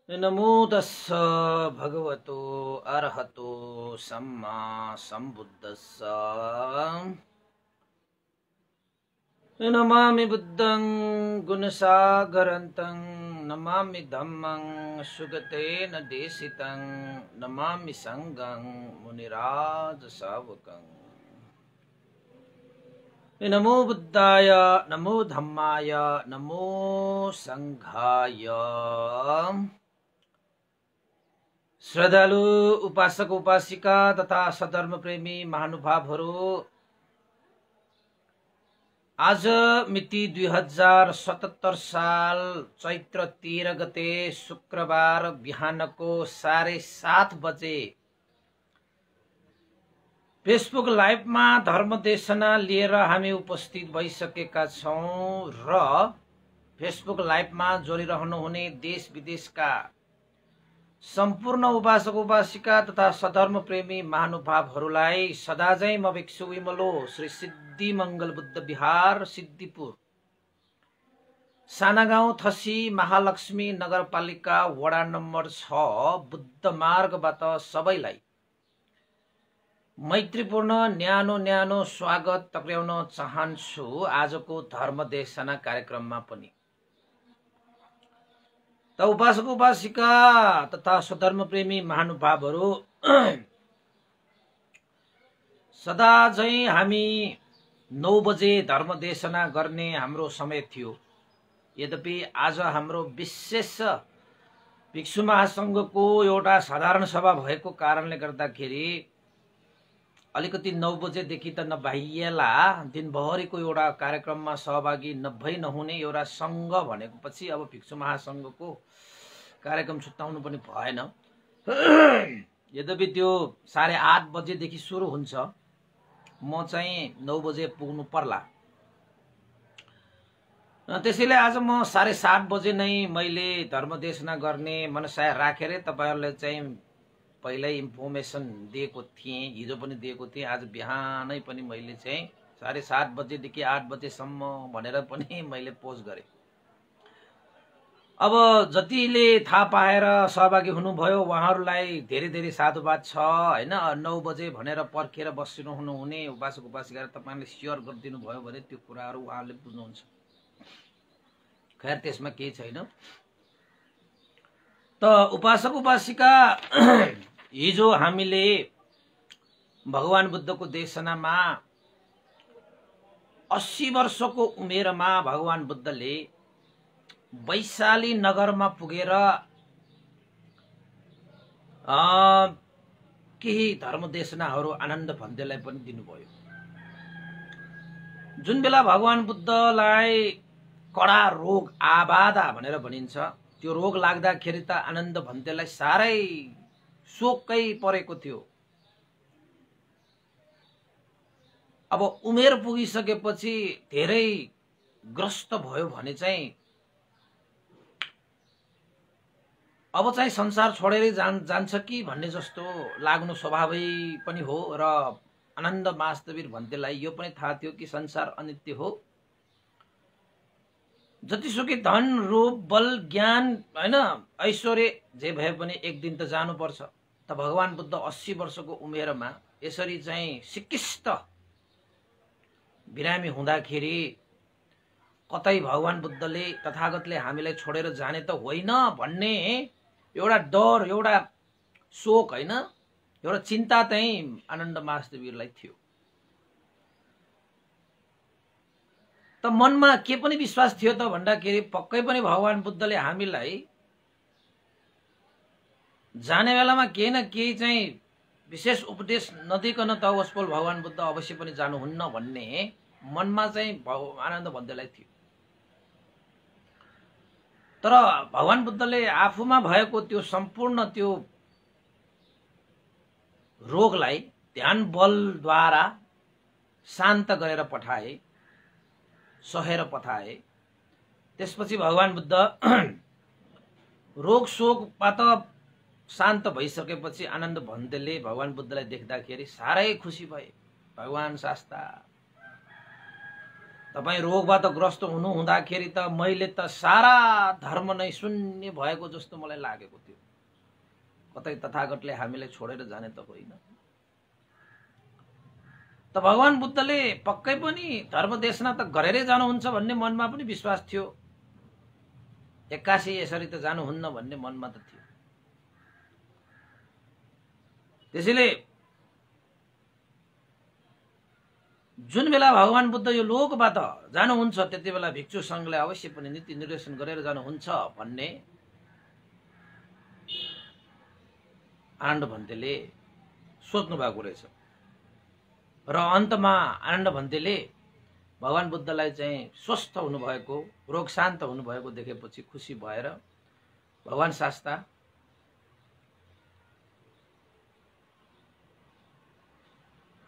नमो तस्स भगवतो अरहतो सम्मा सम्बुद्धस्स। नमामि बुद्धं गुणसागरन्तं नमामि धम्मं सुगतेन देशितं नमामि संघं मुनिराज सावकं। नमो बुद्धाय नमो धम्माय नमो संघाय। श्रद्धालु उपासक उपासिका तथा सधर्म प्रेमी महानुभावहरू, आज मिति 2077 साल चैत्र 13 गते शुक्रबार बिहानको 7:30 बजे फेसबुक लाइभमा धर्मदेशना लिएर हामी उपस्थित भइसकेका छौं र फेसबुक लाइभमा जोडिरहनुहुने देश विदेशका सम्पूर्ण उपासक उपासिका तथा सधर्म प्रेमी महानुभावहरूलाई सदाझै म भिक्षु विमलो श्री सिद्धि मंगल बुद्ध विहार सिद्धिपुर साना गाउँ थसी महालक्ष्मी नगरपालिका वडा नम्बर 6 बुद्ध मार्गबाट सबैलाई मैत्रीपूर्ण न्यानो स्वागत टक्र्याउन चाहन्छु। आजको धर्मदेशना कार्यक्रममा पनि त उपासक उपासिका तथा सधर्म प्रेमी महानुभावहरू, सदा झै हामी 9 बजे धर्मदेशना गर्ने हाम्रो समय थियो। यद्यपि आज हाम्रो विशेष भिक्षु महासंघको एउटा साधारण सभा भएको कारणले गर्दाखेरि अलिकति 9 बजेदेखि त नभइएला दिनभरिको एउटा कार्यक्रममा सहभागी नहुने एउटा संघ भनेको पछि अब भिक्षु महासंघको कार्यक्रम छुट्याउनु पनि भएन। यद्यपि त्यो 8:30 बजेदेखि सुरु हुन्छ, म चाहिँ 9 बजे पुग्नु पर्ला। त्यसैले आज म 7:30 बजे नै मैले धर्मदेशना गर्ने मनसाय राखेर तपाईहरुलाई चाहिँ पहिल्यै इन्फर्मेसन दिएको थिएँ, हिजो पनि दिएको थिएँ। आज बिहानै पनि मैले चाहिँ 7:30 बजेदेखि 8 बजेसम्म भनेर पनि मैले पोस्ट गरेँ। अब जतिले थाहा पाएर सहभागी हुनुभयो उहाँहरूलाई धेरै धेरै साधुवाद छ हैन। 9 बजे भनेर पर्खेर बसिनु हुनुहुने उपासक उपासिकाहरू तपाईले शेयर गरिदिनु भयो भने त्यो कुराहरू उहाँहरूले बुझ्नुहुन्छ। खैर त्यसमा केही छैन। त उपासक उपासिका, हिजो हामीले भगवान बुद्धको देशनामा 80 वर्षको उमेरमा भगवान बुद्धले वैशाली नगरमा पुगेर केही धर्मदेशनाहरू आनन्द भन्देलाई पनि दिनुभयो। जुन बेला भगवान बुद्धलाई कडा रोग आबाधा भनेर भनिन्छ, त्यो रोग लाग्दाखेरि त आनन्द भन्देलाई साह्रै शोकै परेको थियो। अब उमेर पुगिसकेपछि धेरै ग्रस्त भयो भने चाहिँ अब चाहिँ संसार छोडेरै जान्छ कि भन्ने जस्तो लाग्नु स्वाभाविक पनि हो। र आनन्द महास्तवीर भन्देलाई यो पनि थाहा थियो कि संसार अनित्य हो। जतिसुकै धन रूप बल ज्ञान हैन ऐश्वर्य जे भए पनि एक दिन त जानुपर्छ। त भगवान बुद्ध 80 वर्षको उमेरमा यसरी चाहिँ सिकिस्त बिरामी हुँदाखेरि कतै भगवान बुद्धले तथागतले हामीलाई छोडेर जाने त होइन भन्ने एउटा डर, एउटा शोक हैन, एउटा चिन्ता चाहिँ आनन्द महास्तवीरलाई थियो। त मनमा के पनि विश्वास थियो त भन्दाखेरि पक्कै पनि भगवान बुद्धले हामीलाई जाने बेलामा केही न केही चाहिँ विशेष उपदेश नदिकन त होस्पोल भगवान बुद्ध अवश्य पनि जानुहुन्न भन्ने मनमा चाहिँ आनन्द भन्देलाई थियो। तर भगवान बुद्धले आफूमा भएको त्यो सम्पूर्ण त्यो रोगलाई ध्यान बलद्वारा शान्त गरेर पठाए, सहेर पठाए। त्यसपछि भगवान बुद्ध रोग शोकबाट शान्त भइसकेपछि आनन्द भन्देले भगवान बुद्धलाई देख्दाखेरि साह्रै खुसी भए। भगवान शास्ता तपाईँ रोगबाट ग्रस्त हुनु हुँदाखेरि त मैले त सारा धर्म नै शून्य भएको जस्तो मलाई लागेको थियो। कतै तथागतले हामीलाई छोडेर जाने त होइन। त भगवान बुद्धले पक्कै पनि धर्म देशना त गरेरै जानुहुन्छ भन्ने मनमा पनि विश्वास थियो। 81 यसरी त जानुहुन्न भन्ने मनमा त थियो। त्यसैले जुन बेला भगवान बुद्ध यो लोकबाट जानुहुन्छ त्यति बेला भिक्षु संघले अवश्य पनि नीति निर्देशन गरेर जानुहुन्छ भन्ने आनन्द भन्तेले सोच्नु भएको रहेछ। र अन्तमा आनन्द भन्तेले भगवान बुद्धलाई चाहिँ स्वस्थ हुनुभएको, रोग शान्त हुनुभएको देखेपछि खुसी भएर भगवान शास्ता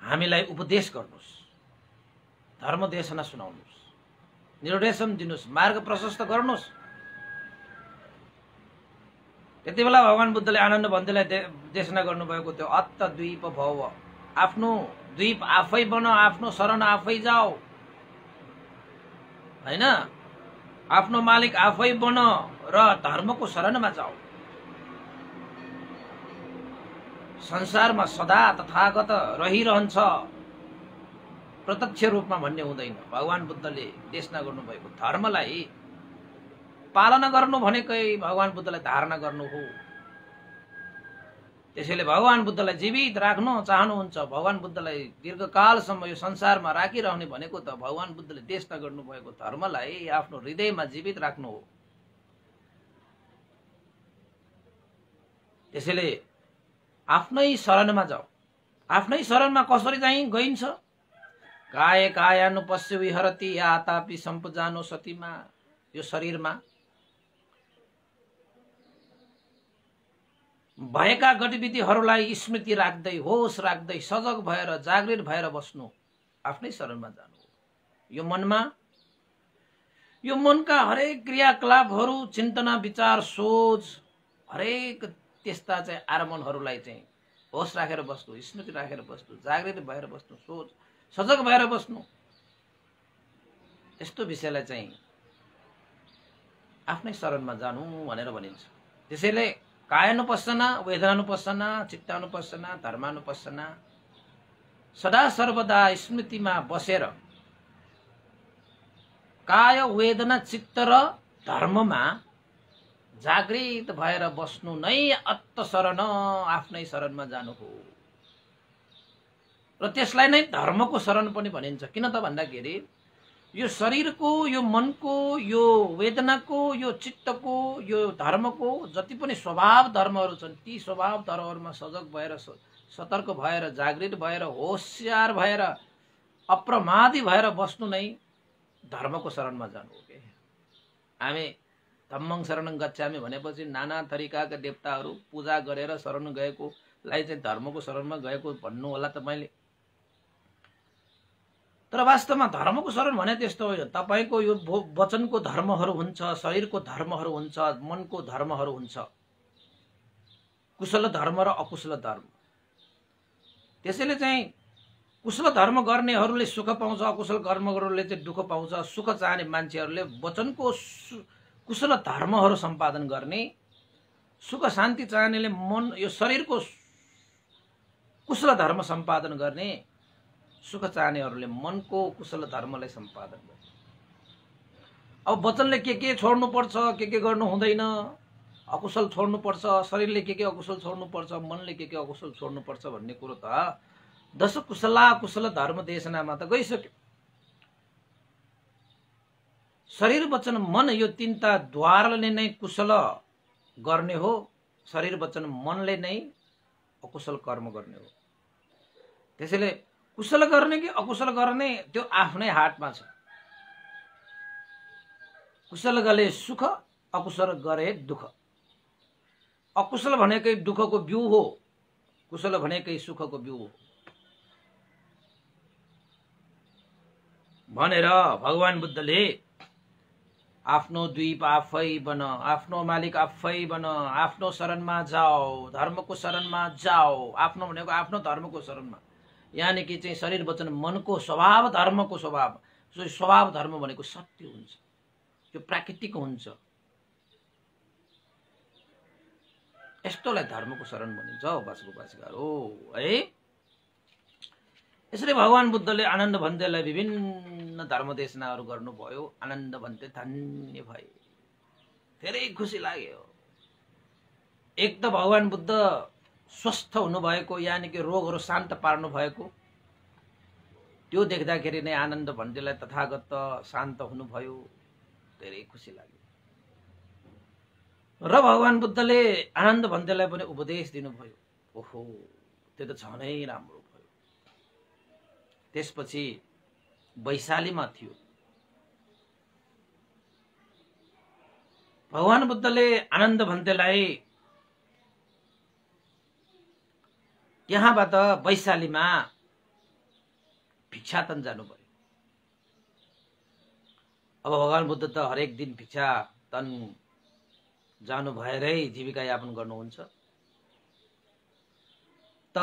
हामीलाई उपदेश गर्नुहोस्, धर्म देशना सुनाउनुहोस्, निर्देशन दिनुहोस्, मार्ग प्रशस्त गर्नुहोस्। त्यति बेला भगवान बुद्धले आनन्द भन्तेलाई देशना गर्नुभएको थियो, अत्त द्वीप भव, आफ्नो द्वीप आफै बन, आफ्नो शरण आफै जाऊ, हैन? आफ्नो मालिक आफै बन र धर्मको शरणमा जाऊ। संसारमा सदा तथागत रहिरहन्छ, प्रत्यक्ष रूपमा भन्ने हुँदैन। भगवान बुद्धले देशना गर्नुभएको धर्मलाई पालना गर्नु भनेकै भगवान बुद्धलाई धारणा गर्नु हो। त्यसैले भगवान बुद्धलाई जीवित राख्न चाहनुहुन्छ, भगवान बुद्धलाई दीर्घकालसम्म यो संसारमा राखिरहने भनेको त भगवान बुद्धले देशना गर्नुभएको धर्मलाई आफ्नो हृदयमा जीवित राख्नु हो। त्यसैले आफ्नै शरणमा जाऊ। आफ्नै शरणमा कसरी चाहिँ गइन्छ? काय कायानुपश्य विहरति या तापि सम्पजानो सतीमा, यो शरीरमा भएका गतिविधिहरूलाई स्मृति राख्दै, होस राख्दै, सजग भएर, जागृत भएर बस्नु, आफ्नै शरणमा जानु। यो मनमा, यो मनका हरेक क्रियाकलापहरू, चिन्तना, विचार, सोच, हरेक त्यस्ता चाहिँ आरमणहरूलाई चाहिँ होस राखेर बस्नु, स्मृति राखेर बस्नु, जागृत भएर बस्नु, सोच सजग भएर बस्नु। यस्तो विषयलाई चाहिँ आफ्नै शरणमा जानु भनेर भनिन्छ। त्यसैले कायानुपස්සना, वेदनानुपස්සना, चित्तानुपස්සना, धर्मानुपස්සना, सदा सर्वदा स्मृतिमा बसेर काय, वेदना, चित्त र धर्ममा जागृत भएर बस्नु नै आत्मशरण, आफ्नै शरणमा जानु हो। र त्यसलाई नै धर्मको शरण पनि भनिन्छ। किन त भन्दाखेरि यो शरीरको, यो मनको, यो वेदनाको, यो चित्तको, यो धर्मको जति पनि स्वभाव धर्महरू छन्, ती स्वभाव धर्महरूमा सजग भएर, सतर्क भएर, जागृत भएर, होशियार भएर, अप्रमादी भएर बस्नु नै धर्मको शरणमा जानु हो। के हामी धम्मं शरणं गच्छामि भनेपछि नाना थरीकाका देवताहरू पूजा गरेर शरण गएकोलाई चाहिँ धर्मको शरणमा गएको भन्नु होला तपाईँले। तर वास्तवमा धर्मको शरण भने त्यस्तो होइन। तपाईको यो वचनको धर्महरू हुन्छ, शरीरको धर्महरू हुन्छ, मनको धर्महरू हुन्छ, कुशल धर्म र अकुशल धर्म। त्यसैले चाहिँ कुशल धर्म गर्नेहरूले सुख पाउँछ, अकुशल कर्म गर्नेहरूले चाहिँ दुःख पाउँछ। सुख चाहने मान्छेहरूले वचनको कुशल धर्महरू सम्पादन गर्ने, सुख शान्ति चाहनेले मन, यो शरीरको कुशल धर्म सम्पादन गर्ने, सुख चाहनेहरूले मनको कुशल धर्मलाई सम्पादन गर्ने। अब वचनले के छोड्नु पर्छ, के गर्नु हुँदैन, अकुशल छोड्नु पर्छ, शरीरले के अकुशल छोड्नु पर्छ, मनले के अकुशल छोड्नु पर्छ भन्ने कुरो त दश कुशला कुशल धर्म देशनामा त गइसक्यो। शरीर वचन मन यो तीनटा द्वारले नै कुशल गर्ने हो, शरीर वचन मनले नै अकुशल कर्म गर्ने हो। त्यसैले कुशल गर्ने कि अकुशल गर्ने त्यो आफ्नै हातमा छ। कुशल गरे सुख, अकुशल गरे दुःख। अकुशल भनेकै दुःखको बिउ हो, कुशल भनेकै सुखको बिउ हो भनेर भगवान बुद्धले आफ्नो द्वीप आफै बन, आफ्नो मालिक आफै बन, आफ्नो शरणमा जाओ, धर्मको शरणमा जाओ। आफ्नो भनेको आफ्नो धर्मको शरणमा, यानी कि चाहिँ शरीर वचन मनको स्वभाव धर्मको स्वभाव, सो स्वभाव धर्म भनेको सत्य हुन्छ, त्यो प्राकृतिक हुन्छ। यस्तोलाई धर्मको शरण भनिन्छ उपासक-उपासिकाहरू है। यसरी भगवान बुद्धले आनन्द भन्तेलाई विभिन्न धर्म देशनाहरू गर्नुभयो। आनन्द भन्ते धन्य भए, धेरै खुसी लाग्यो। एक त भगवान बुद्ध स्वस्थ हुनुभएको, यानि कि रोगहरू शान्त पार्नु भएको, त्यो देख्दाखेरि नै आनन्द भन्तेलाई तथागत शान्त हुनुभयो, धेरै खुसी लाग्यो। र भगवान बुद्धले आनन्द भन्तेलाई पनि उपदेश दिनुभयो। ओहो, त्यो त झनै राम्रो भयो। त्यसपछि वैशालीमा थियो। भगवान बुद्धले आनन्द भन्तेलाई त्यहाँबाट वैशालीमा भिक्षाटन जानुभयो। अब भगवान बुद्ध त हरेक दिन भिक्षाटन जानु भएरै जीविका यापन गर्नुहुन्छ। त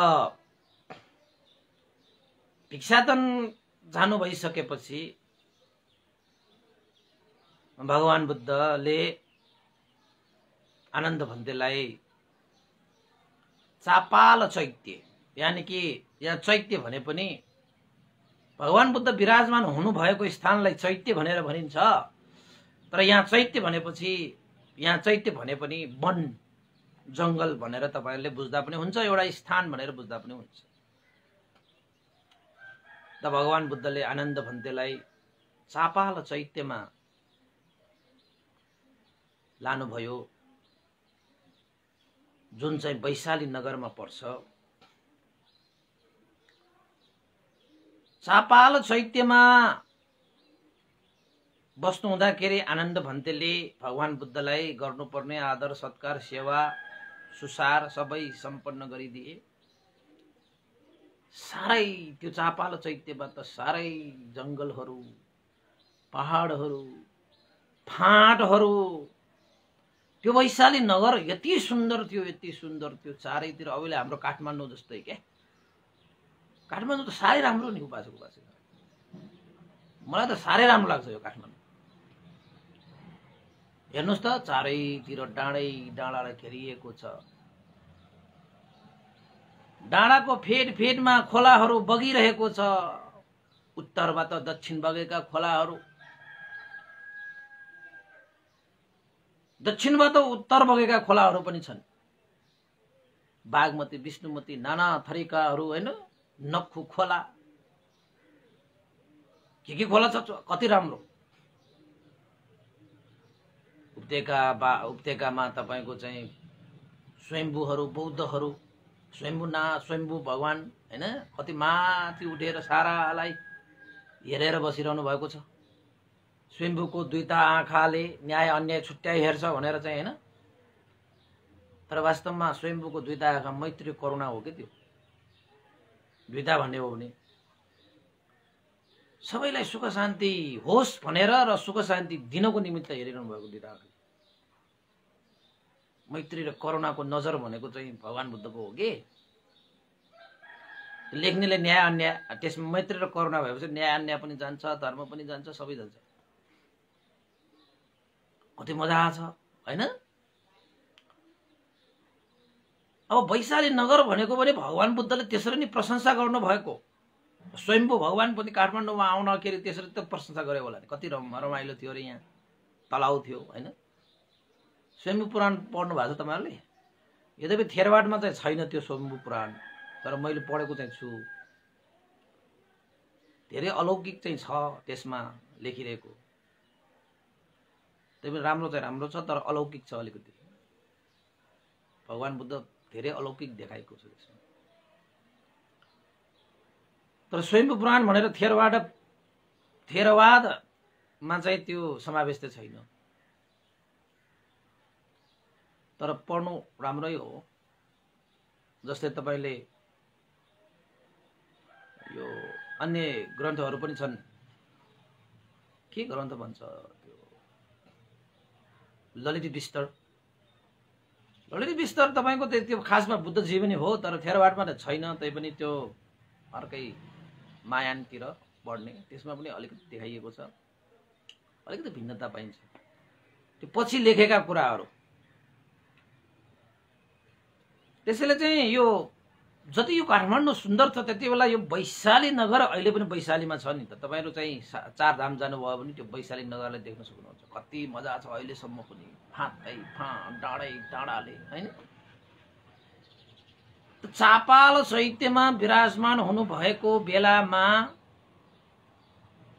भिक्षाटन जानु भइसकेपछि भगवान बुद्धले आनन्द भन्तेलाई चापाल चैत्य, यानि कि यहाँ चैत्य भने पनि भगवान बुद्ध विराजमान हुनुभएको स्थानलाई चैत्य भनेर भनिन्छ। तर यहाँ चैत्य भनेपछि, यहाँ चैत्य भने पनि वन जंगल भनेर तपाईहरुले बुझ्दा पनि हुन्छ, एउटा स्थान भनेर बुझ्दा पनि हुन्छ। त भगवान बुद्धले आनन्द भन्तेलाई चापाल चैत्यमा लानुभयो, जुन चाहिँ वैशाली नगरमा पर्छ। चापाल चैत्यमा बस्नु हुँदाखेरि आनन्द भन्तेले भगवान बुद्धलाई गर्नुपर्ने आदर सत्कार सेवा सुसार सबै सम्पन्न गरिदिए। सारै त्यो चापाल चैत्यबाट सारै जंगलहरू, पहाडहरू, फाँटहरू, त्यो वैशाली नगर यति सुन्दर थियो, यति सुन्दर थियो। चारैतिर अबले हाम्रो काठमाडौँ जस्तै के। काठमाडौँ त सारै राम्रो नि उपासक-उपासिका। मलाई त सारै राम्रो लाग्छ यो काठमाडौँ। हेर्नुस् त चारैतिर डाँडै डाँडाले घेरिएको छ। डाँडाको फेद फेदमा खोलाहरू बगिरहेको छ। उत्तरबाट दक्षिण बगेका खोलाहरू, दक्षिणबाट उत्तर बगेका खोलाहरू पनि छन्। बागमती, विष्णुमती, नाना थरीकाहरू हैन, नक्खु खोला, के खोला छ, कति राम्रो। उपत्यकामा तपाईको चाहिँ स्वयम्भूहरू, बौद्धहरू, स्वयम्भू भगवान हैन, कति माथि उठेर सारालाई हेरेर बसिरहनु भएको छ। स्वयम्भूको दुईटा आँखाले न्याय अन्याय छुट्याइ हेर्छ भनेर चाहिँ हैन। तर वास्तवमा स्वयम्भूको दुईटा आँखा मैत्री करुणा हो के। त्यो दुईटा भन्ने हो भने सबैलाई सुख शान्ति होस् भनेर र सुख शान्ति दिनको निमित्त हेरिरहनु भएको दुईटा आँखा। मैत्री र करुणाको नजर भनेको चाहिँ भगवान बुद्धको हो के। लेख्नेले न्याय अन्याय, त्यसमा मैत्री र करुणा भएपछि न्याय अन्याय पनि जान्छ, धर्म पनि जान्छ, सबै जान्छ। कति मजा छ हैन। अब वैशाली नगर भनेको पनि भगवान बुद्धले त्यसरी नै प्रशंसा गर्नु भएको। स्वयम्भू भगवान पनि काठमाडौँमा आउनखेरि त्यसरी त प्रशंसा गरे होला नि। कति रमाइलो थियो रे, यहाँ तलाउ थियो हैन। स्वयम्भू पुराण पढ्नु भएको छ तपाईहरुले? यद्यपि थेरवाडमा चाहिँ छैन त्यो स्वयम्भू पुराण, तर मैले पढेको चाहिँ छु। धेरै अलौकिक चाहिँ छ त्यसमा लेखिरहेको। त्यही राम्रो चाहिँ राम्रो छ, तर अलौकिक छ अलिकति। भगवान बुद्ध धेरै अलौकिक देखाएको छ त्यसमा। तर स्वयम्भू पुराण भनेर थेरवादमा चाहिँ त्यो समावेश त छैन। तर पढ्नु राम्रै हो। जस्तै तपाईले यो अन्य ग्रन्थहरू पनि छन्। के ग्रन्थ भन्छ त्यो? ललित विस्तर। ललित विस्तर तपाईको त्यो खासमा बुद्ध जीवनी हो, तर थेरवाडमा त छैन। त्यही पनि त्यो अर्कै मायानतिर पढ्ने, त्यसमा पनि अलिकति देखाइएको छ, अलिकति भिन्नता पाइन्छ। त्यो पछि लेखेका कुराहरू। त्यसैले चाहिँ यो जति यो काठमाडौँ सुन्दर छ त्यति बेला यो वैशाली नगर अहिले पनि वैशालीमा छ नि त। तपाईहरु चाहिँ चारधाम जानुभयो भने त्यो वैशाली नगरलाई देख्न सक्नुहुन्छ। कति मजा छ अहिलेसम्म पनि, फाँटै फाँट डाँडै डाँडाले हैन। चापाल चैत्यमा विराजमान हुनुभएको बेलामा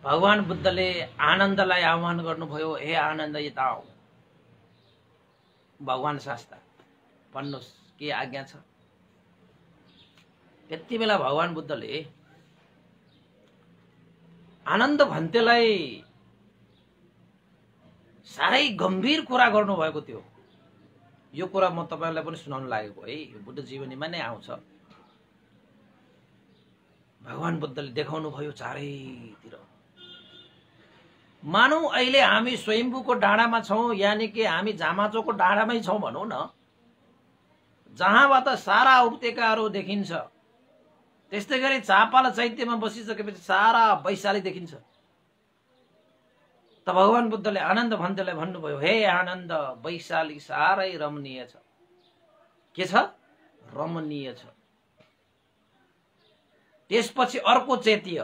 भगवान बुद्धले आनन्दलाई आह्वान गर्नुभयो, हे आनन्द यता आऊ। भगवान शास्ता भन्नुहोस् के आज्ञा छ। त्यति बेला भगवान बुद्धले आनन्द भन्तेलाई साह्रै गम्भीर कुरा गर्नुभएको थियो। यो कुरा म तपाईहरुलाई पनि सुनाउन लागेको है, यो बुद्ध जीवनीमा नै आउँछ। भगवान बुद्धले देखाउनु भयो चारैतिर। मानौ अहिले हामी स्वयम्भूको डाँडामा छौं, यानि कि हामी झामाचोको डाँडामै छौं भनौं न, जहाँबाट सारा उपत्यकाहरू देखिन्छ। त्यस्तै गरी चापाल चैत्यमा बसिसकेपछि सारा वैशाली देखिन्छ। त भगवान बुद्धले आनन्द भन्तेलाई भन्नुभयो, हे आनन्द वैशाली साह्रै रमणीय छ। के छ? रमणीय छ। त्यसपछि अर्को चेतीय,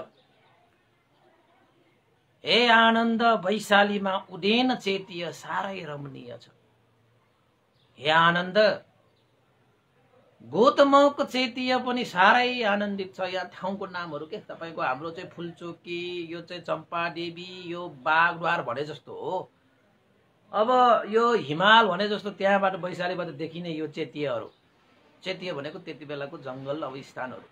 हे आनन्द वैशालीमा उदेन चेतीय साह्रै रमणीय छ। हे आनन्द गौतमक चेतीय पनि साह्रै आनन्दित छ। यहाँ ठाउँको नामहरू के तपाईको हाम्रो चाहिँ फुलचोकी, यो चाहिँ चम्पादेवी, यो बागद्वार भने जस्तो हो। अब यो हिमाल भने जस्तो त्यहाँबाट वैशालीबाट देखिने यो चेतीयहरू। चेतीय भनेको त्यति बेलाको जंगल अब स्थानहरू।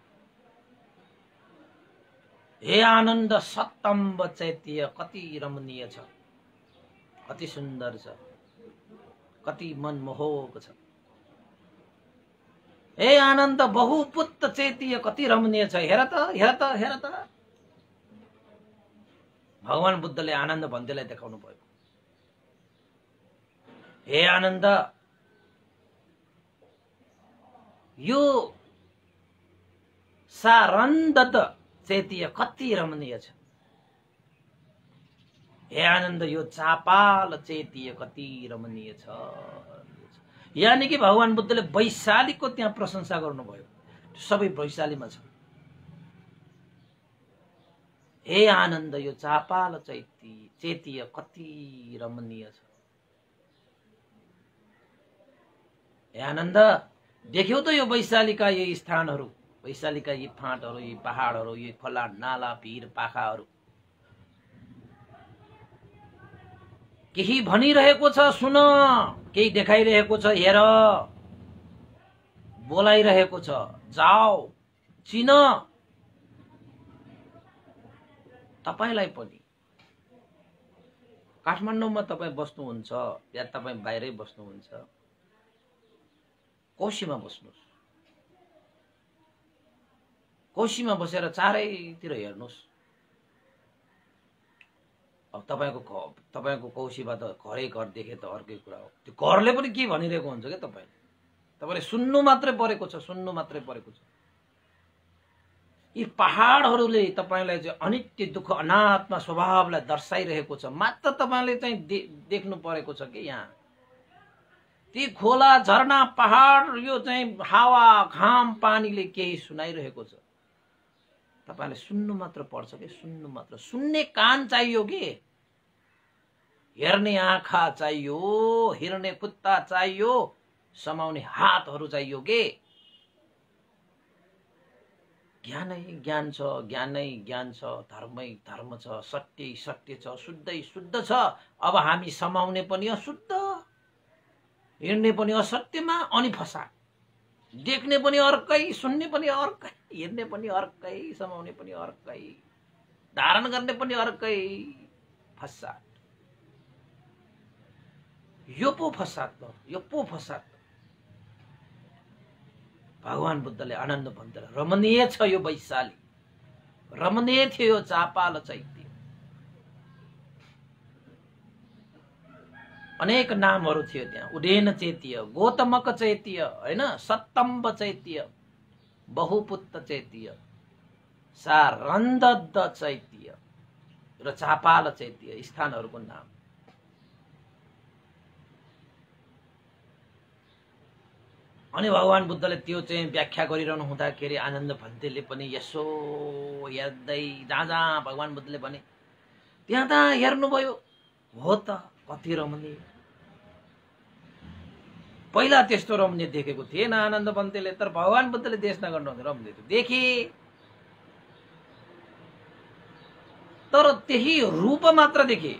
हे आनन्द सत्तम्ब चैतीय कति रमणीय छ, कति सुन्दर छ, कति मनमोहक छ। हे आनन्द बहुपुत्र चेतीय कति रमणीय छ। हेर त हेर त हेर त। भगवान बुद्धले आनन्द भन्तेलाई देखाउनु भयो। हे आनन्द यो सारन्दत चेतीय कति रमणीय छ। हे आनन्द यो चापाल चेतीय कति रमणीय छ। यानी कि भगवान बुद्धले वैशालीको त्यहाँ प्रशंसा गर्नुभयो। सबै वैशालीमा छ। हे आनन्द यो चापाल चेतीय कति रमणीय छ। हे आनन्द देख्यौ त यो वैशालीका यी स्थानहरू, वैशालीका यी फाँटहरू, यी पहाडहरू, यी खोला नाला भिर पाखाहरू। केही भनिरहेको छ सुन, केही देखाइरहेको छ हेर, बोलाइरहेको छ जाओ चिन। तपाईलाई पनि काठमाडौँमा तपाई बस्नुहुन्छ या तपाई बाहिरै बस्नुहुन्छ, कोशीमा बस्नुहोस्। कोशीमा बसेर चारैतिर हेर्नुहोस्। अब तपाईको कोशीबाट घरै घर देखे त अर्कै कुरा हो। त्यो घरले पनि के भनिरहेको हुन्छ के तपाईले सुन्नु मात्रै परेको छ, सुन्नु मात्रै परेको छ। यी पहाडहरूले तपाईलाई चाहिँ अनित्य दुःख अनात्मा स्वभावलाई दर्शाइरहेको छ, मात्र तपाईले चाहिँ देख्नु परेको छ कि यहाँ ती खोला झरना पहाड यो चाहिँ हावा घाम पानीले केही सुनाइरहेको छ। तपाईले सुन्नु मात्र पर्छ कि, सुन्नु मात्र। सुन्ने कान चाहियो कि, हेर्ने आँखा चाहियो, हिँड्ने खुट्टा चाहियो, समाउने हातहरू चाहियो कि। ज्ञानै ज्ञान छ, ज्ञानै ज्ञान छ, धर्मै धर्म छ, सत्य सत्य छ, शुद्धै शुद्ध छ। अब हामी समाउने पनि अशुद्ध, हिँड्ने पनि असत्यमा, अनि फसाद। देख्ने पनि अर्कै, सुन्ने पनि अर्कै, हेर्ने पनि अर्कै, समाउने पनि अर्कै, धारण गर्ने पनि अर्कै। फसाद। यो पो फसाद हो, यो पो फसाद। भगवान बुद्धले आनन्द भन्दै रमणीय छ यो वैशाली, रमणीय थियो यो चापाल चैत्य। अनेक नामहरू थियो त्यहाँ। उदेन चैत्य, गौतमक चैत्य, हैन, सत्तम्ब चैत्य, बहुपुत्र चैत्य। सारन्धद चैत्य र चापाल चैत्य स्थानहरूको नाम। अनि भगवान बुद्धले त्यो चाहिँ व्याख्या गरिरहनु हुँदाखेरि आनन्द भन्तेले पनि यसो हेर्दै जहाँ जहाँ भगवान बुद्धले भने त्यहाँ त हेर्नुभयो, हो त कति रमणीय। पहिला त्यस्तो रमणीय देखेको थिएन आनन्द भन्तेले, तर भगवान बुद्धले देश नगर्नु रमणीय देखे। तर त्यही रूप मात्र देखे,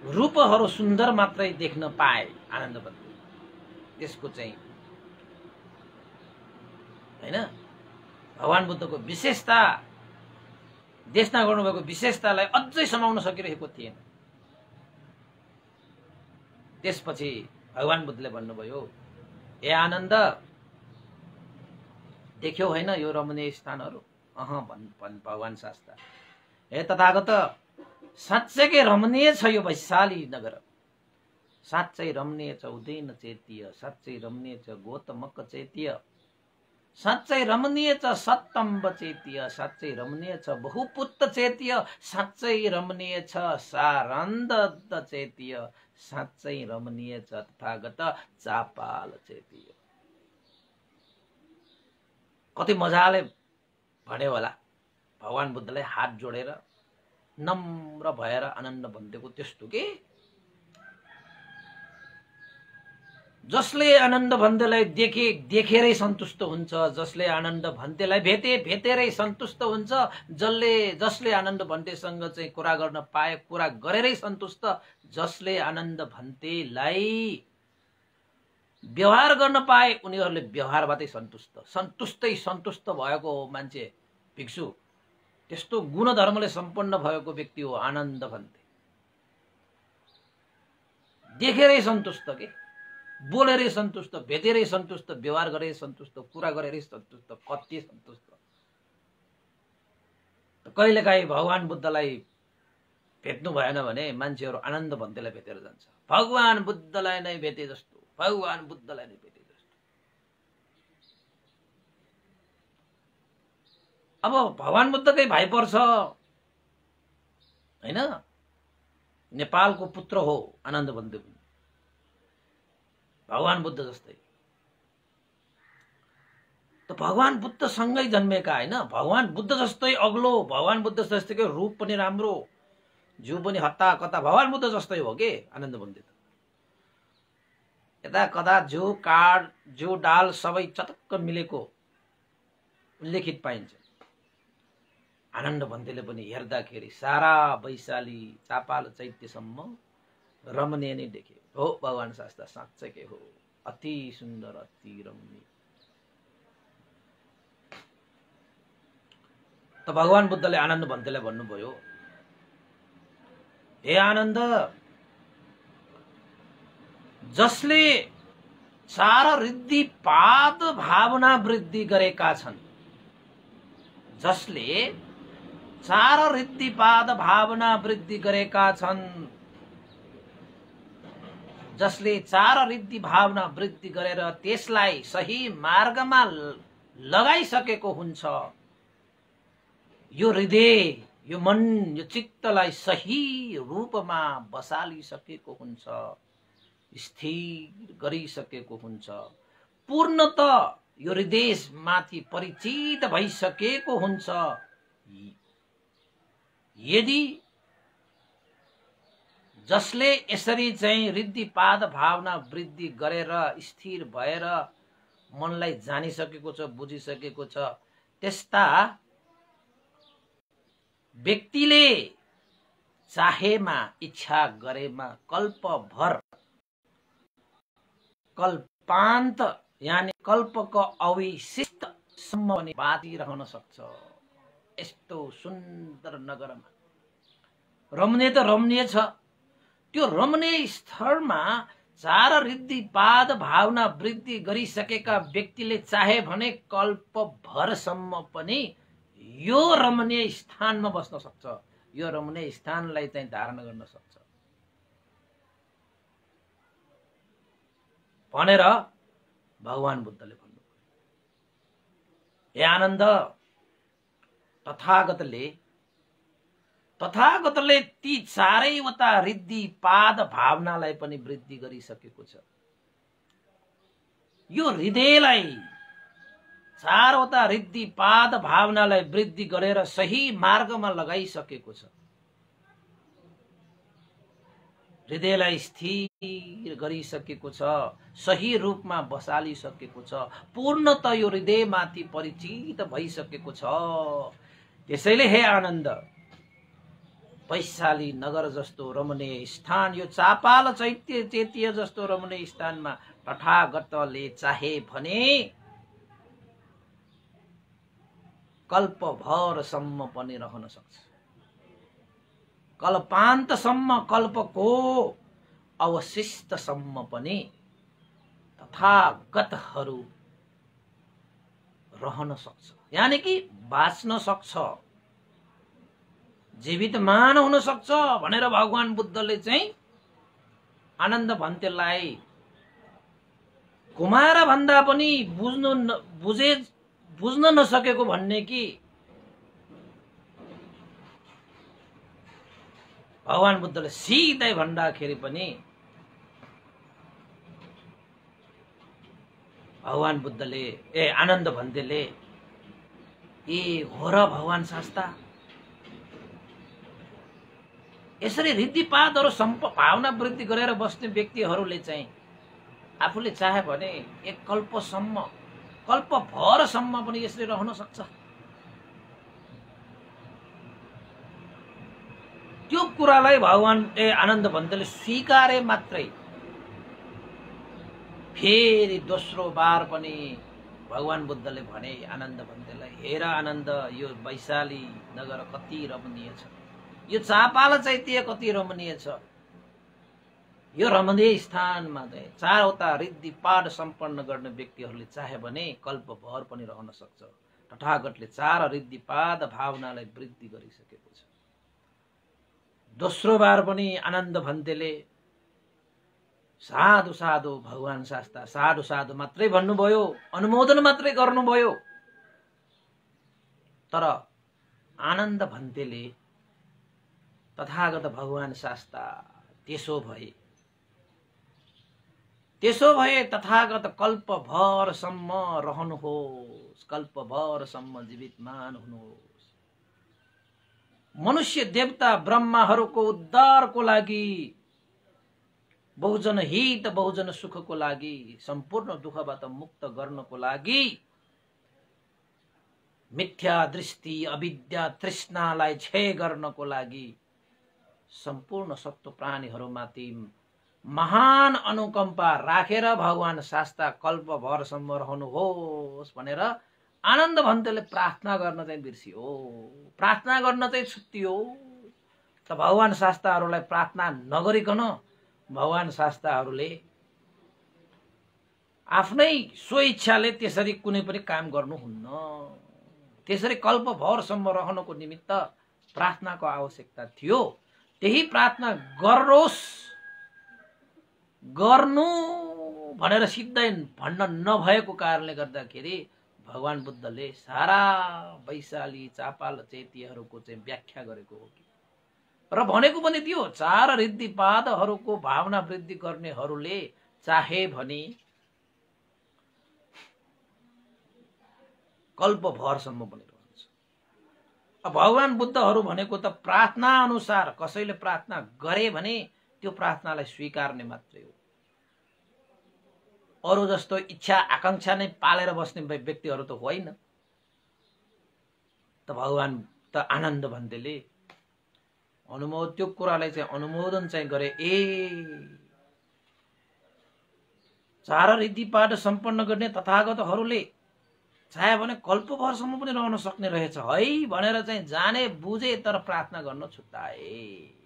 रूपहरू सुन्दर मात्रै देख्न पाए आनन्द भन्ते। त्यसको चाहिँ हैन भगवान बुद्धको विशेषता, देशना गर्नुभएको विशेषतालाई अझै समाउन सकिरहेको थिएन। त्यसपछि भगवान बुद्धले भन्नुभयो, हे आनन्द देख्यौ होइन यो रमणीय स्थानहरू? भगवान शास्त्र, हे तथागत साँच्चैकै रमणीय छ यो वैशाली नगर, साँच्चै रमणीय छ उदयन चैत्य, साँच्चै रमणीय छ गौतमक चैत्य, साँच्चै रमणीय छ सप्तम्ब चैत्य, साँच्चै रमणीय छ बहुपुत्र चैत्य, साँच्चै रमणीय छ सारन्धद चैत्य, साँच्चै रमणीय छ तथागत चापाल चैत्य। कति मजाले भन्यो होला भगवान बुद्धलाई हात जोडेर नम्र भएर आनन्द भन्देको त्यस्तो के। जसले आनन्द भन्देलाई देखेरै सन्तुष्ट हुन्छ, जसले आनन्द भन्देलाई भेटेरै सन्तुष्ट हुन्छ, जसले आनन्द भन्देसँग चाहिँ कुरा गर्न पाए कुरा गरेरै सन्तुष्ट, जसले आनन्द भन्देलाई व्यवहार गर्न पाए उनीहरूले व्यवहारबाटै सन्तुष्ट भएको हो मान्छे भिक्षु। त्यस्तो गुणधर्मले सम्पन्न भएको व्यक्ति हो आनन्द भन्ते। देखेरै सन्तुष्ट के, बोलेरै सन्तुष्ट, भेटेरै सन्तुष्ट, व्यवहार गरेरै सन्तुष्ट, कुरा गरेरै सन्तुष्ट, कति सन्तुष्ट। कहिलेकाहीँ भगवान बुद्धलाई भेट्नु भएन भने मान्छेहरू आनन्द भन्तेलाई भेटेर जान्छ। भगवान बुद्धलाई नै भेटे जस्तो, भगवान बुद्धलाई नै भेटे जस्तो। अब भगवान बुद्धकै भाइ पर्छ हैन, नेपालको पुत्र हो आनन्द भन्ते पनि भगवान बुद्ध जस्तै। त भगवान बुद्ध सँगै जन्मेका हैन, भगवान बुद्ध जस्तै अग्लो, भगवान बुद्ध जस्तैको रूप पनि राम्रो, जिउ पनि हत्ता कता भगवान बुद्ध जस्तै हो के आनन्द भन्ते। यता कता जिउ काड जिउ डाल सबै चटक्क मिलेको उल्लेखित पाइन्छ। आनन्द भन्तेले पनि हेर्दाखेरि सारा वैशाली चापाल चैत्यसम्म रमणीय नै देखे हो। भगवान शास्त्र साँच्चै हो, अति सुन्दर, अति रमणीय। त भगवान बुद्धले आनन्द भन्तेलाई भन्नुभयो, हे आनन्द, जसले चार रिद्धिपाद भावना वृद्धि गरेका छन्, जसले चार रिद्धिपाद भावना वृद्धि गरेका छन्, जसले चार रिद्धि भावना वृद्धि गरेर त्यसलाई सही मार्गमा लगाइसकेको हुन्छ, यो हृदय, यो मन, यो चित्तलाई सही रूपमा बसालिसकेको हुन्छ, स्थिर गरिसकेको हुन्छ, पूर्णत यो हृदय माथि परिचित भइसकेको हुन्छ। यदि जसले यसरी चाहिँ रिद्धिपाद भावना वृद्धि गरेर स्थिर भएर मनलाई जानिसकेको छ, बुझिसकेको छ, त्यस्ता व्यक्तिले चाहेमा, इच्छा गरेमा कल्पभर, कल्पान्त यानी कल्पको अविशिष्ट सम्म पनि बाँचिरहन सक्छ। यस्तो सुन्दर नगरमा रमणीय त रमणीय छ, त्यो रमणीय स्थलमा चार रिद्धिपाद भावना वृद्धि गरिसकेका व्यक्तिले चाहे भने कल्पभरसम्म पनि यो रमणीय स्थानमा बस्न सक्छ, यो रमणीय स्थानलाई चाहिँ धारण गर्न सक्छ भनेर भगवान बुद्धले भन्नुभयो। हे आनन्द, तथागतले ती चारैवटा रिद्धि पाद भावनालाई पनि वृद्धि गरिसकेको छ। यो हृदयलाई चारवटा रिद्धि पाद भावनालाई वृद्धि गरेर सही मार्गमा लगाइसकेको छ। हृदयलाई स्थिर गरिसकेको छ, सही रूपमा बसालिसकेको छ, पूर्णत यो हृदयमाथि परिचित भइसकेको छ। त्यसैले हे आनन्द, वैशाली नगर जस्तो रमणीय स्थान, यो चापाल चैत्य चेतीय जस्तो रमणीय स्थानमा तथागतले चाहे भने कल्पभरसम्म पनि रहन सक्छ। कल्पान्तसम्म, कल्पको अवशिष्टसम्म पनि तथागतहरू रहन सक्छ, यानी कि बाँच्न सक्छ, जीवितमान हुन सक्छ भनेर भगवान बुद्धले चाहिँ आनन्द भन्तेलाई कुमार भन्दा पनि बुझ्न नसकेको भन्ने कि भगवान बुद्धले सिधै भन्दाखेरि पनि भगवान बुद्धले आनन्द भन्तेले ए हो र भगवान शास्ता, यसरी रिद्धिपादहरू भावना वृद्धि गरेर बस्ने व्यक्तिहरूले चाहिँ आफूले चाहे भने एक कल्पसम्म, कल्पभरसम्म पनि यसरी रहन सक्छ। त्यो कुरालाई भगवान आनन्द भन्तेले स्वीकारे मात्रै फेरि दोस्रो बार पनि भगवान बुद्धले भने आनन्द भन्तेलाई, हेर आनन्द, यो वैशाली नगर कति रमणीय छ, यो चापाल चैत्य कति रमणीय छ। यो रमणीय स्थानमा चाहिँ चारवटा रिद्धिपाद सम्पन्न गर्ने व्यक्तिहरूले चाहे भने कल्पभर पनि रहन सक्छ। तथागतले चार रिद्धिपाद भावनालाई वृद्धि गरिसकेको छ। दोस्रो बार पनि आनन्द भन्तेले साधु साधु भगवान शास्ता, साधु साधु मात्रै भन्नुभयो, अनुमोदन मात्रै गर्नुभयो। तर आनन्द भन्तेले तथागत भगवान शास्ता, त्यसो भए तथागत कल्पभरसम्म रहनुहोस्, कल्पभरसम्म जीवितमान हुनुहोस्। मनुष्य देवता ब्रह्माहरूको उद्धारको लागि, बहुजन हित बहुजन सुखको लागि, सम्पूर्ण दुःखबाट मुक्त गर्नको लागि, मिथ्या दृष्टि अविद्या तृष्णालाई क्षय गर्नको लागि सम्पूर्ण सत्व प्राणीहरूमाथि महान अनुकम्पा राखेर भगवान शास्ता कल्पभरसम्म रहनुहोस् भनेर आनन्द भन्तेले प्रार्थना गर्न चाहिँ बिर्सियो, प्रार्थना गर्न चाहिँ छुट्टियो। त भगवान शास्ताहरूलाई प्रार्थना नगरिकन भगवान शास्ताहरूले आफ्नै स्वइच्छाले त्यसरी कुनै पनि काम गर्नुहुन्न। त्यसरी कल्पभरसम्म रहनको निमित्त प्रार्थनाको आवश्यकता थियो। त्यही प्रार्थना गर्नु भनेर सिधै भन्न नभएको कारणले गर्दाखेरि भगवान बुद्धले सारा वैशाली चापाल चैत्यहरूको चाहिँ व्याख्या गरेको हो कि, र भनेको पनि थियो चार रिद्धिपादहरूको भावना वृद्धि गर्नेहरूले चाहे भने कल्पभरसम्म पनि रहन्छ। अब भगवान बुद्धहरू भनेको त प्रार्थना अनुसार कसैले प्रार्थना गरे भने त्यो प्रार्थनालाई स्वीकार्ने मात्रै हो। अरू जस्तो इच्छा आकांक्षा नै पालेर बस्ने व्यक्तिहरू त होइन। त भगवान त आनन्द भन्तेले त्यो कुरालाई चाहिँ अनुमोदन चाहिँ गरे। चार रिद्धिपाद सम्पन्न गर्ने तथागतहरूले चाहे भने कल्पभरसम्म पनि रहन सक्ने रहेछ है भनेर चाहिँ जाने बुझे, तर प्रार्थना गर्न छुट्टाए।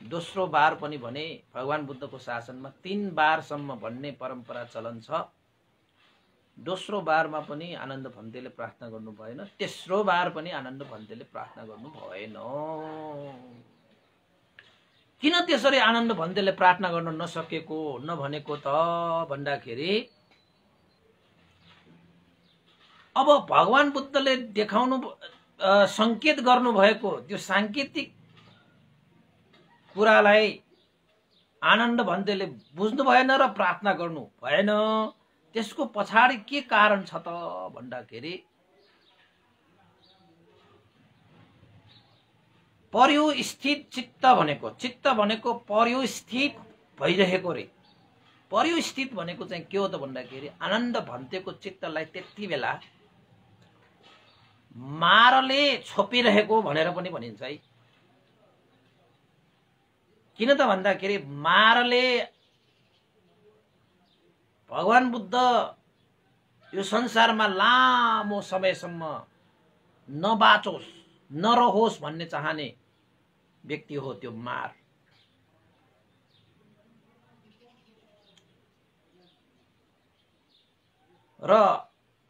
दोस्रो बार पनि भने भगवान बुद्धको शासनमा 3 बारसम्म भन्ने परम्परा चलन छ। दोस्रो बारमा पनि आनन्द भन्तेले प्रार्थना गर्नु भएन, तेस्रो बार पनि आनन्द भन्तेले प्रार्थना गर्नु भएन। किन त्यसरी आनन्द भन्तेले प्रार्थना गर्न नसकेको नभनेको त भन्दाखेरि अब भगवान बुद्धले देखाउनु संकेत गर्नु भएको त्यो सांकेतिक कुरालाई आनन्द भन्तेले बुझ्नु भएन र प्रार्थना गर्नु भएन। त्यसको पछाडि के कारण छ त भन्दाखेरि पर्योस्थित चित्त भनेको पर्योस्थित भइरहेको रे। पर्योस्थित भनेको चाहिँ के हो त भन्दाखेरि आनन्द भन्तेको चित्तलाई त्यति बेला मारले छोपिरहेको भनेर पनि भनिन्छ है। किन त भन्दाखेरि मारले भगवान बुद्ध यो संसारमा लामो समयसम्म नबाचोस् नरहोस् भन्ने चाहने व्यक्ति हो त्यो मार। र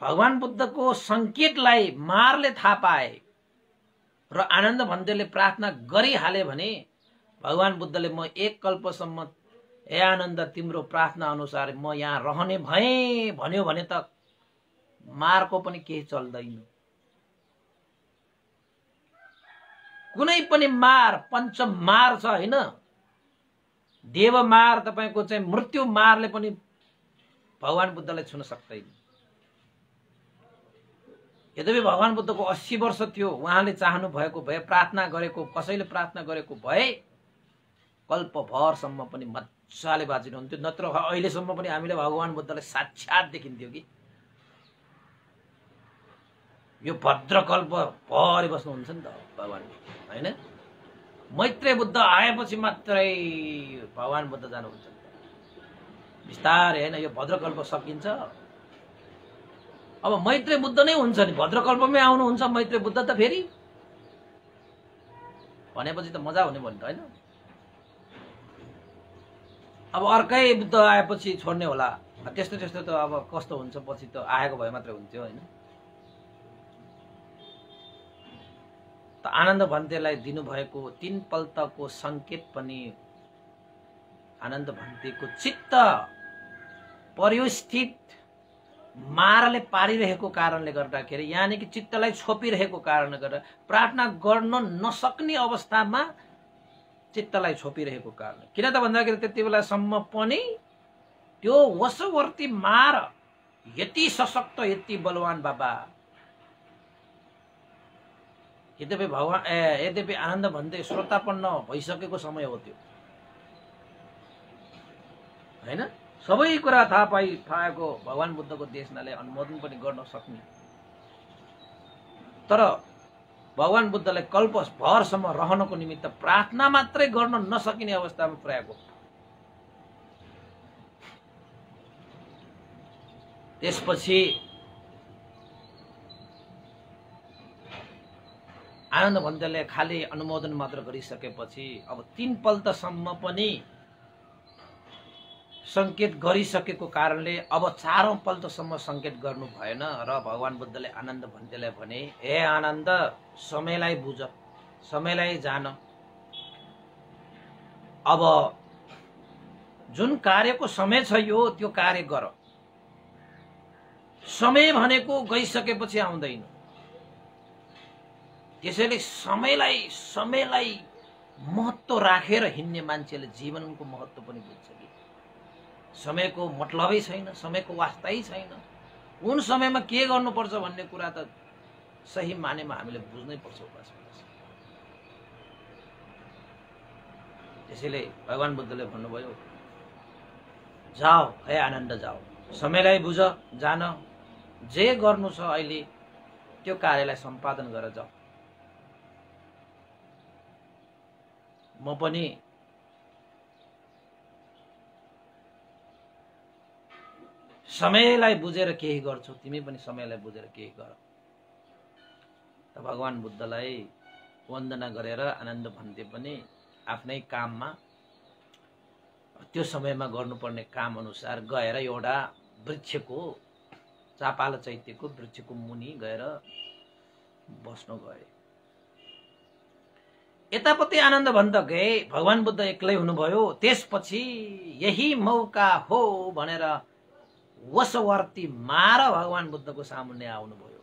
भगवान बुद्धको संकेतलाई मारले थाहा पाए र आनन्द भन्तेले प्रार्थना गरिहाले भने भगवान बुद्धले म एक कल्पसम्म हे आनन्द तिम्रो प्रार्थना अनुसार म यहाँ रहने भए भन्यो भने त मारको पनि केही चल्दैन। कुनै पनि मार पञ्च मार छ हैन, देव मार तपाईको चाहिँ मृत्यु मारले पनि भगवान बुद्धलाई छुन सक्दैन। यद्यपि भगवान बुद्धको 80 वर्ष थियो, उहाँले चाहनु भएको भए प्रार्थना गरेको कसैले प्रार्थना गरेको भए कल्पभरसम्म पनि मजाले बाँचिनुहुन्थ्यो। नत्र अहिलेसम्म पनि हामीले भगवान बुद्धलाई साक्षात देखिन्थ्यो कि यो भद्रकल्प भरि बस्नुहुन्छ नि त भगवान हैन। मैत्रेय बुद्ध आएपछि मात्रै भगवान बुद्ध जानुहुन्छ बिस्तारै हैन। यो भद्रकल्प सकिन्छ। अब मैत्रेय बुद्ध नै हुन्छ नि भद्रकल्पमै आउनुहुन्छ मैत्रेय बुद्ध त फेरि भनेपछि त मजा हुने भन्नु हैन। अब अर्कै बुद्ध आएपछि छोड्ने होला त्यस्तो त्यस्तो त अब कस्तो हुन्छ पछि त आएको भए मात्रै हुन्थ्यो हैन। त आनन्द भन्तेलाई दिनुभएको 3 पल्टको संकेत पनि आनन्द भन्तेको चित्त पर्योस्थित मारले पारिरहेको कारणले गर्दाखेरि यानि कि चित्तलाई छोपिरहेको कारणले गर्दा प्रार्थना गर्न नसक्ने अवस्थामा चित्तलाई छोपिरहेको कारण। किन त भन्दाखेरि त्यति बेलासम्म पनि त्यो वशवर्ती मार यति सशक्त यति बलवान बाबा। यद्यपि आनन्द भन्दै श्रोतापन्न भइसकेको समय हो त्यो हैन। सबै कुरा थाहा पाएको भगवान बुद्धको देशनाले अनुमोदन पनि गर्न सक्ने, तर भगवान बुद्धलाई कल्प भरसम्म रहनको निमित्त प्रार्थना मात्रै गर्न नसकिने अवस्थामा पुर्याएको। त्यसपछि आनन्द भन्तेले खाली अनुमोदन मात्र गरिसकेपछि अब 3 पल्टसम्म पनि संकेत गरिसकेको कारणले अब 4औं पल्टसम्म संकेत गर्नु भएन र भगवान बुद्धले आनन्द भन्तेलाई भने हे आनन्द समयलाई बुझ, समयलाई जान। अब जुन कार्यको समय छ यो त्यो कार्य गर। समय भनेको गइसकेपछि आउँदैन। त्यसैले समयलाई महत्त्व राखेर हिँड्ने मान्छेले जीवनको महत्त्व पनि बुझ्छ कि समयको मतलबै छैन, समयको वास्तै छैन। कुन समयमा के गर्नुपर्छ भन्ने कुरा त सही मानेमा हामीले बुझ्नै पर्छ। त्यसैले भगवान बुद्धले भन्नुभयो जाऊ हे आनन्द जाऊ, समयलाई बुझ, जान, जे गर्नु छ अहिले त्यो कार्यलाई सम्पादन गरेर जाऊ। म पनि समयलाई बुझेर केही गर्छु, तिमी पनि समयलाई बुझेर केही गर। त भगवान बुद्धलाई वन्दना गरेर आनन्द भन्ते पनि आफ्नै काममा त्यो समयमा गर्नुपर्ने काम अनुसार गएर एउटा वृक्षको चापाल चैत्यको वृक्षको मुनि गएर बस्न गए। यतापति आनन्द भन्त गए, भगवान बुद्ध एक्लै हुनुभयो। त्यसपछि यही मौका हो भनेर वशवर्ती मार भगवान बुद्धको सामुन्ने आउनुभयो।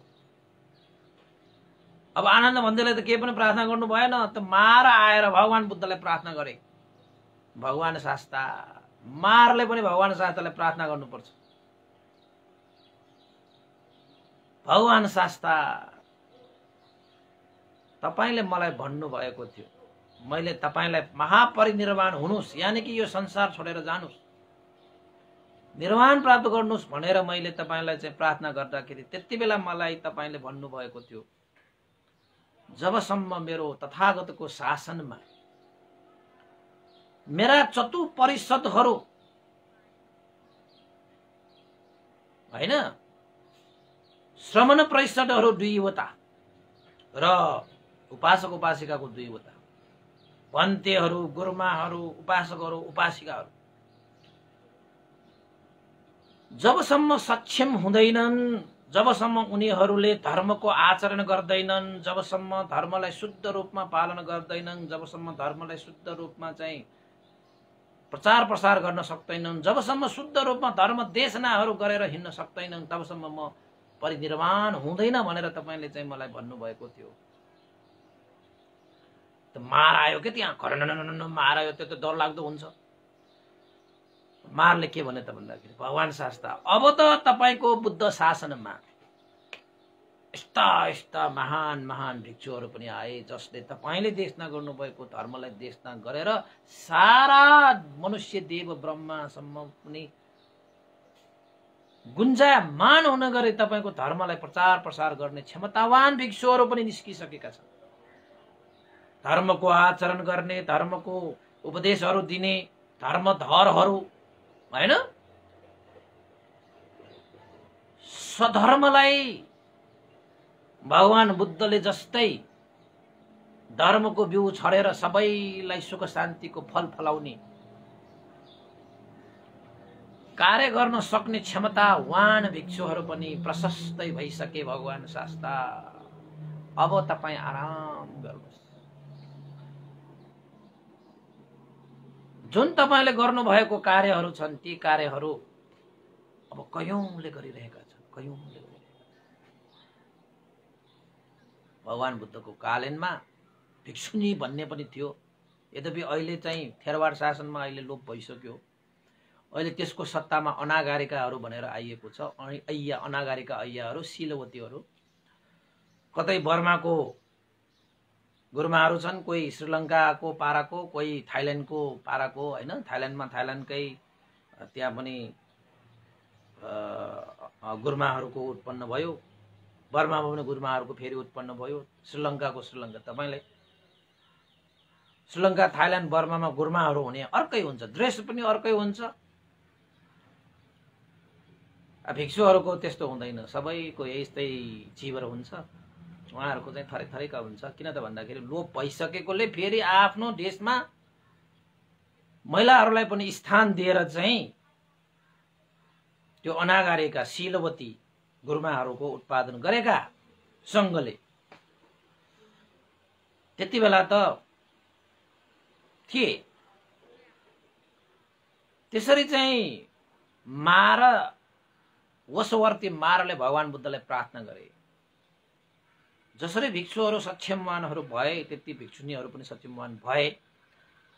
अब आनन्द भन्दैले त केही पनि प्रार्थना गर्नु भएन, त मार आएर भगवान बुद्धलाई प्रार्थना गरे। भगवान शास्ता मारले पनि भगवान शास्तालाई प्रार्थना गर्नुपर्छ। भगवान शास्ता तपाईले मलाई भन्नुभएको थियो, मैले तपाईलाई महापरिनिर्वाण हुनुस्, यानि कि यो संसार छोडेर जानुस्, निर्वाण प्राप्त गर्नुस् भनेर मैले तपाईलाई चाहिँ प्रार्थना गर्दाखेरि त्यति बेला मलाई तपाईले भन्नुभएको थियो, जबसम्म मेरो तथागतको शासनमा मेरा चतुपरिषदहरू हैन, श्रमण परिषदहरू 2 वटा र उपासक उपासिकाको 2 वटा, भन्तेहरू, गुरुमाहरू, उपासकहरू, उपासिकाहरू जबसम्म सक्षम हुँदैनन्, जबसम्म उनीहरूले धर्मको आचरण गर्दैनन्, जबसम्म धर्मलाई शुद्ध रूपमा पालन गर्दैनन्, जबसम्म धर्मलाई शुद्ध रूपमा चाहिँ प्रचार प्रसार गर्न सक्दैनन्, जबसम्म शुद्ध रूपमा धर्म देशनाहरू गरेर हिँड्न सक्दैनन्, तबसम्म म परिनिर्वाण हुँदैन भनेर तपाईले चाहिँ मलाई भन्नुभएको थियो। त मार आयो के त्यहाँ, खरननन मार आयो, त्यो त डरलाग्दो हुन्छ। मारले के भने त भन्दाखेरि, भगवान शास्ता अब त तपाईको बुद्ध शासनमा यस्ता यस्ता महान महान भिक्षुहरू पनि आए, जसले तपाईले देशना गर्नुभएको धर्मलाई देशना गरेर सारा मनुष्य देव ब्रह्मासम्म पनि गुन्जायमान हुन गरी तपाईको धर्मलाई प्रचार प्रसार गर्ने क्षमतावान भिक्षुहरू पनि निस्किसकेका छन्। धर्मको आचरण गर्ने, धर्मको उपदेशहरू दिने धर्मधरहरू हैन, स्वधर्मलाई भगवान बुद्धले जस्तै धर्मको बिउ छरेर सबैलाई सुख शान्तिको फल फलाउने कार्य गर्न सक्ने क्षमतावान भिक्षुहरू पनि प्रशस्तै भइसके। भगवान शास्ता अब तपाई आराम गर्नुहोस्। जुन तपाईले गर्नु भएको कार्यहरू छन्, ती कार्यहरू अब कयौंले गरिरहेका छन्, कयौंले। भगवान बुद्धको कालीनमा भिक्षुनी भन्ने पनि थियो, यद्यपि अहिले चाहिँ थेरवाड शासनमा अहिले लोप भइसक्यो। अहिले त्यसको सत्तामा अनागारिकाहरू भनेर आइएको छ। अय्या, अनागारिका अय्याहरू, शीलवतीहरू कतै बर्माको गुरुमाहरू छन्, कोही श्रीलङ्काको पाराको, कोही थाइल्यान्डको पाराको हैन। थाइल्यान्डमा थाइल्यान्डकै त्यहाँ पनि गुरुमाहरूको उत्पन्न भयो, बर्मामा पनि गुरुमाहरूको फेरि उत्पन्न भयो, श्रीलङ्काको श्रीलङ्का। तपाईलाई श्रीलङ्का, थाइल्यान्ड, बर्मामा गुरुमाहरू हुने अर्कै हुन्छ, ड्रेस पनि अर्कै हुन्छ। भिक्षुहरूको त्यस्तो हुँदैन, सबैको यस्तै जीवर हुन्छ। उहाँहरूको चाहिँ थरी थरीका हुन्छ। किन त भन्दाखेरि लोप भइसकेकोले फेरि आफ्नो देशमा महिलाहरूलाई पनि स्थान दिएर चाहिँ त्यो अनागारिका शीलवती गुरुमाहरूको उत्पादन गरेका संघले त्यति बेला त थिए। त्यसरी चाहिँ मार वशवर्ती मारले भगवान बुद्धलाई प्रार्थना गरे। जसरी भिक्षुहरू सक्षमवानहरू भए, त्यति भिक्षुनीहरू पनि सक्षमवान भए।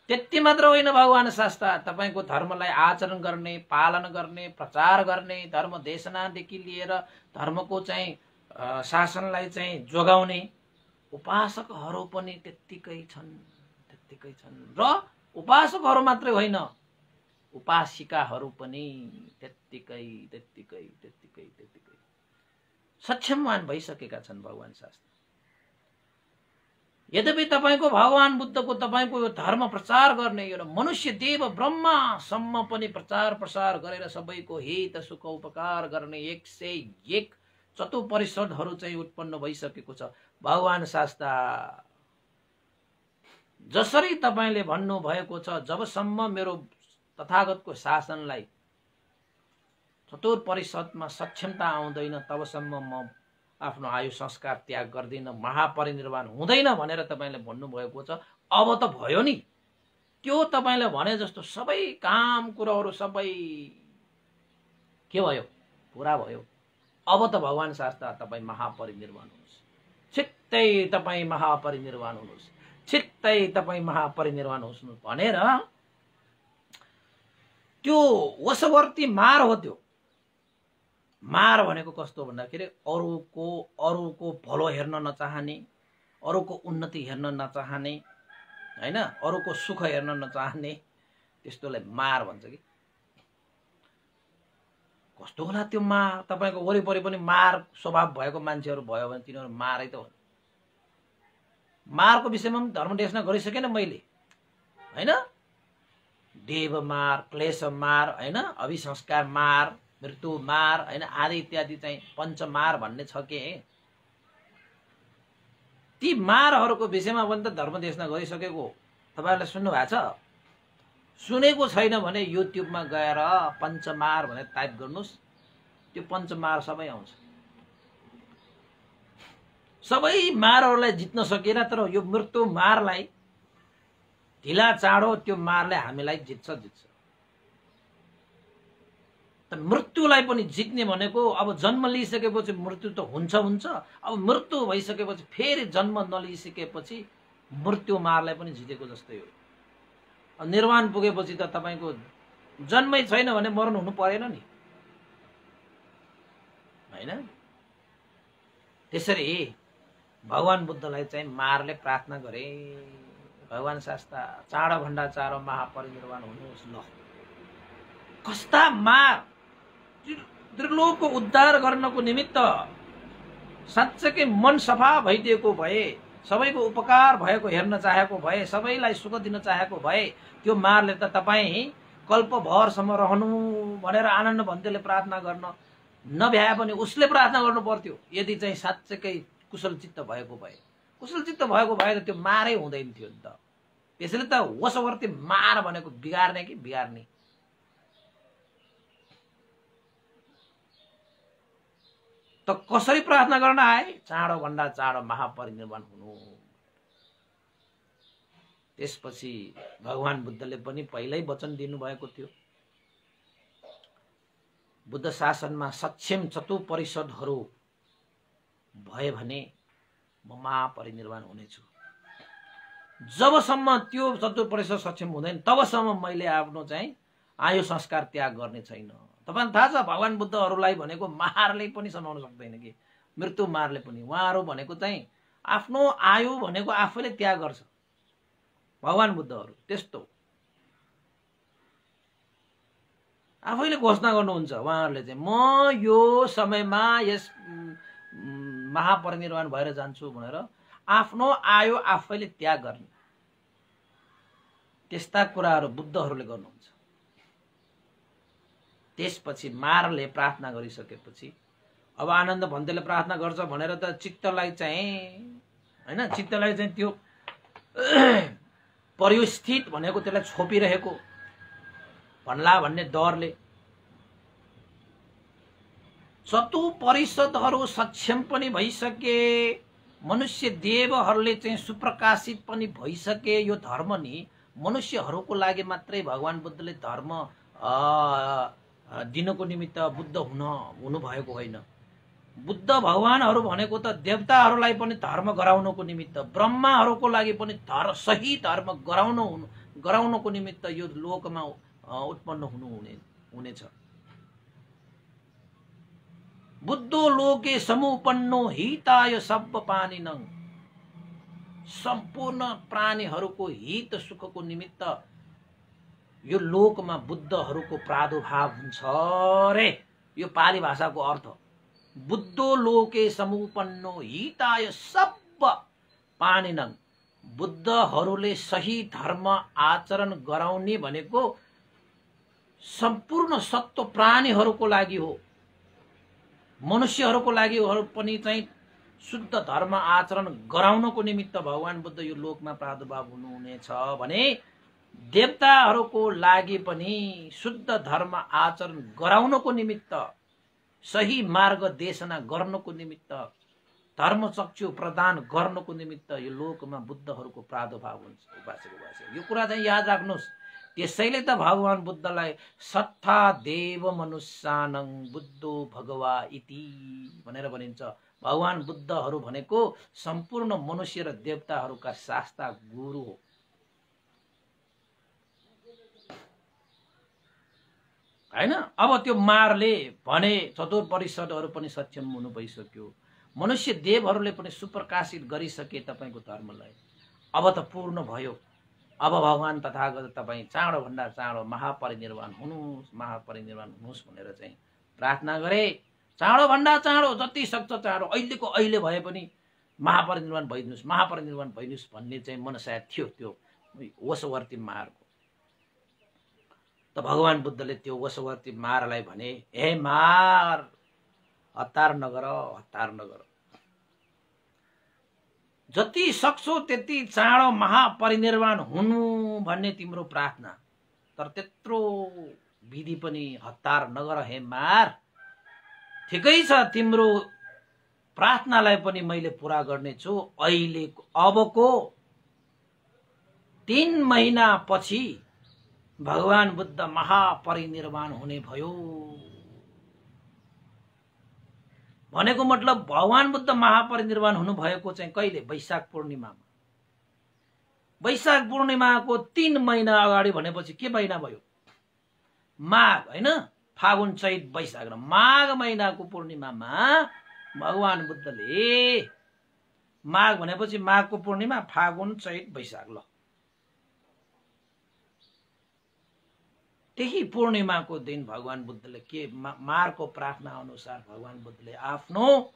त्यति मात्र होइन, भगवान शास्ता तपाईको धर्मलाई आचरण गर्ने, पालन गर्ने, प्रचार गर्ने, धर्म देशनादेखि लिएर धर्मको चाहिँ शासनलाई चाहिँ जोगाउने उपासकहरू पनि त्यत्तिकै छन्, त्यत्तिकै छन्। र उपासकहरू मात्रै होइन, उपासिकाहरू पनि त्यत्तिकै त्यत्तिकै त्यत्तिकै त्यत्तिकै सक्षमवान भइसकेका छन्। भगवान शास्त्र यद्यपि तपाईको भगवान बुद्धको तपाईको यो धर्म प्रचार गर्ने, यो मनुष्य देव ब्रह्मासम्म पनि प्रचार प्रसार गरेर सबैको हित सुख उपकार गर्ने 101 चतुपरिषदहरू चाहिँ उत्पन्न भइसकेको छ। भगवान शास्त्र जसरी तपाईले भन्नु भएको छ, जबसम्म मेरो तथागतको शासनलाई चतुर्परिषदमा सक्षमता आउँदैन, तबसम्म म आफ्नो आयु संस्कार त्याग गर्दिन, महापरिनिर्वाण हुँदैन भनेर तपाईले भन्नुभएको छ। अब त भयो नि, त्यो तपाईले भने जस्तो सबै काम कुराहरू सबै के भयो, पूरा भयो। अब त भगवान शास्त्र तपाई महापरिनिर्वाण हुनुहोस्, छिट्ट छिट्टै तपाईँ महापरिनिर्वाण हुनुहोस्, छिट्टै तपाईँ महापरिनिर्वाण हुनुहोस् भनेर त्यो वशवर्ती मार हो। त्यो मार भनेको कस्तो भन्दाखेरि अरूको भलो हेर्न नचाहने, अरूको उन्नति हेर्न नचाहने, हैन, अरूको सुख हेर्न नचाहने, त्यस्तोलाई मार भन्छ कि। कस्तो होला त्यो मार? तपाईको वरिपरि पनि मार स्वभाव भएको मान्छेहरू भयो भने तिनीहरू मारै त हो। मारको विषयमा पनि धर्मदेशना गरिसकेन मैले, हैन? देव मार, क्लेश मार, हैन, अभिसंस्कार मार, मृत्यु मार, हैन, आदि इत्यादि चाहिँ पञ्चमार भन्ने छ के। ती मारहरूको विषयमा पनि त धर्मदेशना गरिसकेको तपाईहरुले सुन्नु भएको छ? सुनेको छैन भने युट्युबमा गएर पञ्चमार भनेर टाइप गर्नुस्, त्यो पञ्चमार सबै आउँछ। सबै मारहरूलाई जित्न सकिएन, तर यो मृत्यु मारलाई ढिला चाँडो त्यो मारले हामीलाई जित्छ। त मृत्युलाई पनि जित्ने भनेको अब जन्म लिइसकेपछि मृत्यु त हुन्छ, अब मृत्यु भइसकेपछि फेरि जन्म नलिइसकेपछि मृत्यु मारलाई पनि जितेको जस्तै हो। निर्वाण पुगेपछि त तपाईको जन्मै छैन भने मरण हुनु परेन नि, हैन? त्यसरी भगवान बुद्धलाई चाहिँ मारले प्रार्थना गरे, भगवान शास्ता चाँडो भन्दा चाँडो महापरिनिर्वाण हुनुहोस्। ल कस्ता मार! त्रिलोकको उद्धार गर्नको निमित्त साँच्चै मन सफा भइदिएको भए, सबैको उपकार भएको हेर्न चाहेको भए, सबैलाई सुख दिन चाहेको भए, त्यो मारले त तपाईँ कल्पभरसम्म रहनु भनेर आनन्द भन्तेले प्रार्थना गर्न नभ्याए पनि उसले प्रार्थना गर्नु पर्थ्यो। यदि चाहिँ साँच्चै कुशल चित्त भएको भए, कुशल चित्त भएको भए त त्यो मारै हुँदैन थियो नि त। त्यसैले त वशवर्ती मार भनेको बिगार्ने कि बिगार्ने। त कसरी प्रार्थना गर्न आए? चाँडो भन्दा चाँडो महापरिनिर्वाण हुनु। त्यसपछि भगवान बुद्धले पनि पहिल्यै वचन दिनुभएको थियो, बुद्ध शासनमा सक्षम चतुपरिषदहरू भए भने म महापरिनिर्वाण हुनेछु। जबसम्म त्यो चतुपरिषद सक्षम हुँदैन तबसम्म मैले आफ्नो चाहिँ आयु संस्कार त्याग गर्ने छैन। तपाईलाई थाहा छ भगवान बुद्धहरूलाई भनेको मारले पनि समाउन सक्दैन कि, मृत्यु मारले पनि। उहाँहरू भनेको चाहिँ आफ्नो आयु भनेको आफैले त्याग गर्छ भगवान बुद्धहरू। त्यस्तो आफैले घोषणा गर्नुहुन्छ उहाँहरूले चाहिँ, म यो समयमा यस महापरिनिर्वाण भएर जान्छु भनेर आफ्नो आयु आफैले त्याग गर्ने, त्यस्ता कुराहरू बुद्धहरूले गर्नुहुन्छ। त्यसपछि मारले प्रार्थना गरिसकेपछि अब आनन्द भन्तेले प्रार्थना गर्छ भनेर त चित्तलाई चाहिँ, हैन, चित्तलाई चाहिँ त्यो परिस्थित भनेको त्यसलाई छोपिरहेको भन्ला भन्ने डरले चतुपरिषदहरू सक्षम पनि भइसके, मनुष्य देवहरूले चाहिँ सुप्रकाशित पनि भइसके। यो धर्म नि मनुष्यहरूको लागि मात्रै भगवान बुद्धले धर्म दिनको निमित्त बुद्ध हुनु भएको होइन। बुद्ध भगवानहरू भनेको त देवताहरूलाई पनि धर्म गराउनको निमित्त, ब्रह्माहरूको लागि पनि सही धर्म गराउनको निमित्त यो लोकमा उत्पन्न हुनेछ। बुद्धो लोके समुपन्नो हिताय सब पानिनं, सम्पूर्ण प्राणीहरूको हित सुखको निमित्त यो लोकमा बुद्धहरूको प्रादुर्भाव हुन्छ रे। यो पाली भाषाको अर्थ बुद्धो लोके समुपन्नो हिताय सब पानिनं, बुद्धहरूले सही धर्म आचरण गराउने भनेको सम्पूर्ण सत्व प्राणीहरूको लागि हो। मनुष्यहरूको लागि पनि चाहिँ शुद्ध धर्म आचरण गराउनको निमित्त भगवान बुद्ध यो लोकमा प्रादुर्भाव हुनुहुनेछ भने देवताहरूको लागि पनि शुद्ध धर्म आचरण गराउनको निमित्त, सही मार्ग देशना गर्नको निमित्त, धर्मचक्षु प्रदान गर्नको निमित्त यो लोकमा बुद्धहरूको प्रादुर्भाव हुन्छ। यो कुरा चाहिँ याद राख्नुहोस्। त्यसैले त भगवान बुद्धलाई सत्ता देव मनुष्यानं बुद्धो भगवा इति भनेर भनिन्छ। भगवान बुद्धहरू भनेको सम्पूर्ण मनुष्य र देवताहरूका शास्ता गुरु हो। हैन? अब त्यो मारले भने चतुर परिषदहरू पनि सक्षम हुनु भइसक्यो। मनुष्य देवहरूले पनि सुप्रकाशित गरिसके तपाईको धर्मलाई। अब त पूर्ण भयो। अब भगवान तथागत तपाईँ चाँडो भन्दा चाँडो महापरिनिर्वाण हुनुहोस् भनेर चाहिँ प्रार्थना गरे। चाँडो भन्दा चाँडो, जति सक्छ चाँडो, अहिलेको अहिले भए पनि महापरिनिर्वाण भइदिनुहोस् भन्ने चाहिँ मनसाय थियो त्यो वशवर्ती मारको। त भगवान बुद्धले त्यो वशवर्ती मारलाई भने, हे मार, हतार नगर, जति सक्छौ त्यति चाँडो महापरिनिर्वाण हुनु भन्ने तिम्रो प्रार्थना। तर त्यत्रो विधि पनि हतार नगर हे मार। ठिकै छ, तिम्रो प्रार्थनालाई पनि मैले पूरा गर्नेछु। अहिले अबको 3 महिना पछि भगवान बुद्ध महापरिनिर्वाण हुने भयो। भनेको मतलब भगवान बुद्ध महापरिनिर्वाण हुनु भएको चाहिँ कहिले? वैशाख पूर्णिमामा। वैशाख पूर्णिमाको 3 महिना अगाडि भनेपछि के महिना भयो? माघ, हैन? फागुन चैत वैशाख र माघ महिनाको पूर्णिमामा भगवान बुद्धले, माघ भनेपछि माघको पूर्णिमा, फागुन चैत वैशाख, ल त्यही पूर्णिमाको दिन भगवान बुद्धले के मारको प्रार्थना अनुसार भगवान बुद्धले आफ्नो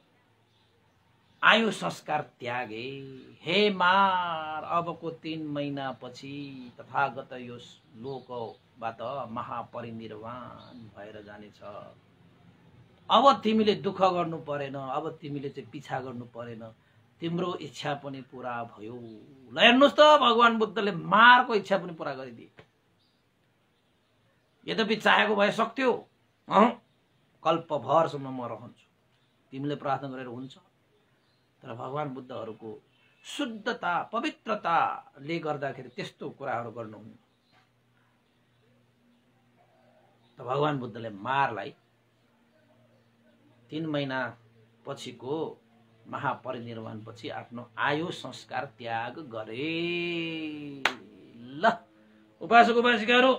आयु संस्कार त्यागे। हे मार, अबको 3 महिना पछि तथागत यो लोकबाट महापरिनिर्वाण भएर जानेछ। अब तिमीले दुःख गर्नु परेन, अब तिमीले चाहिँ पिछा गर्नु परेन, तिम्रो इच्छा पनि पूरा भयो। ल हेर्नुहोस् त, भगवान बुद्धले मारको इच्छा पनि पूरा गरिदिए। यद्यपि चाहेको भए सक्थ्यो, कल्पभरसम्म म रहन्छु, तिमीले प्रार्थना गरेर हुन्छ। तर भगवान बुद्धहरूको शुद्धता, पवित्रताले गर्दाखेरि त्यस्तो कुराहरू गर्नुहुन्न। त भगवान बुद्धले मारलाई 3 महिना पछिको महापरिनिर्वाण पछि आफ्नो आयु संस्कार त्याग गरे। ल उपासक उपासिकाहरू,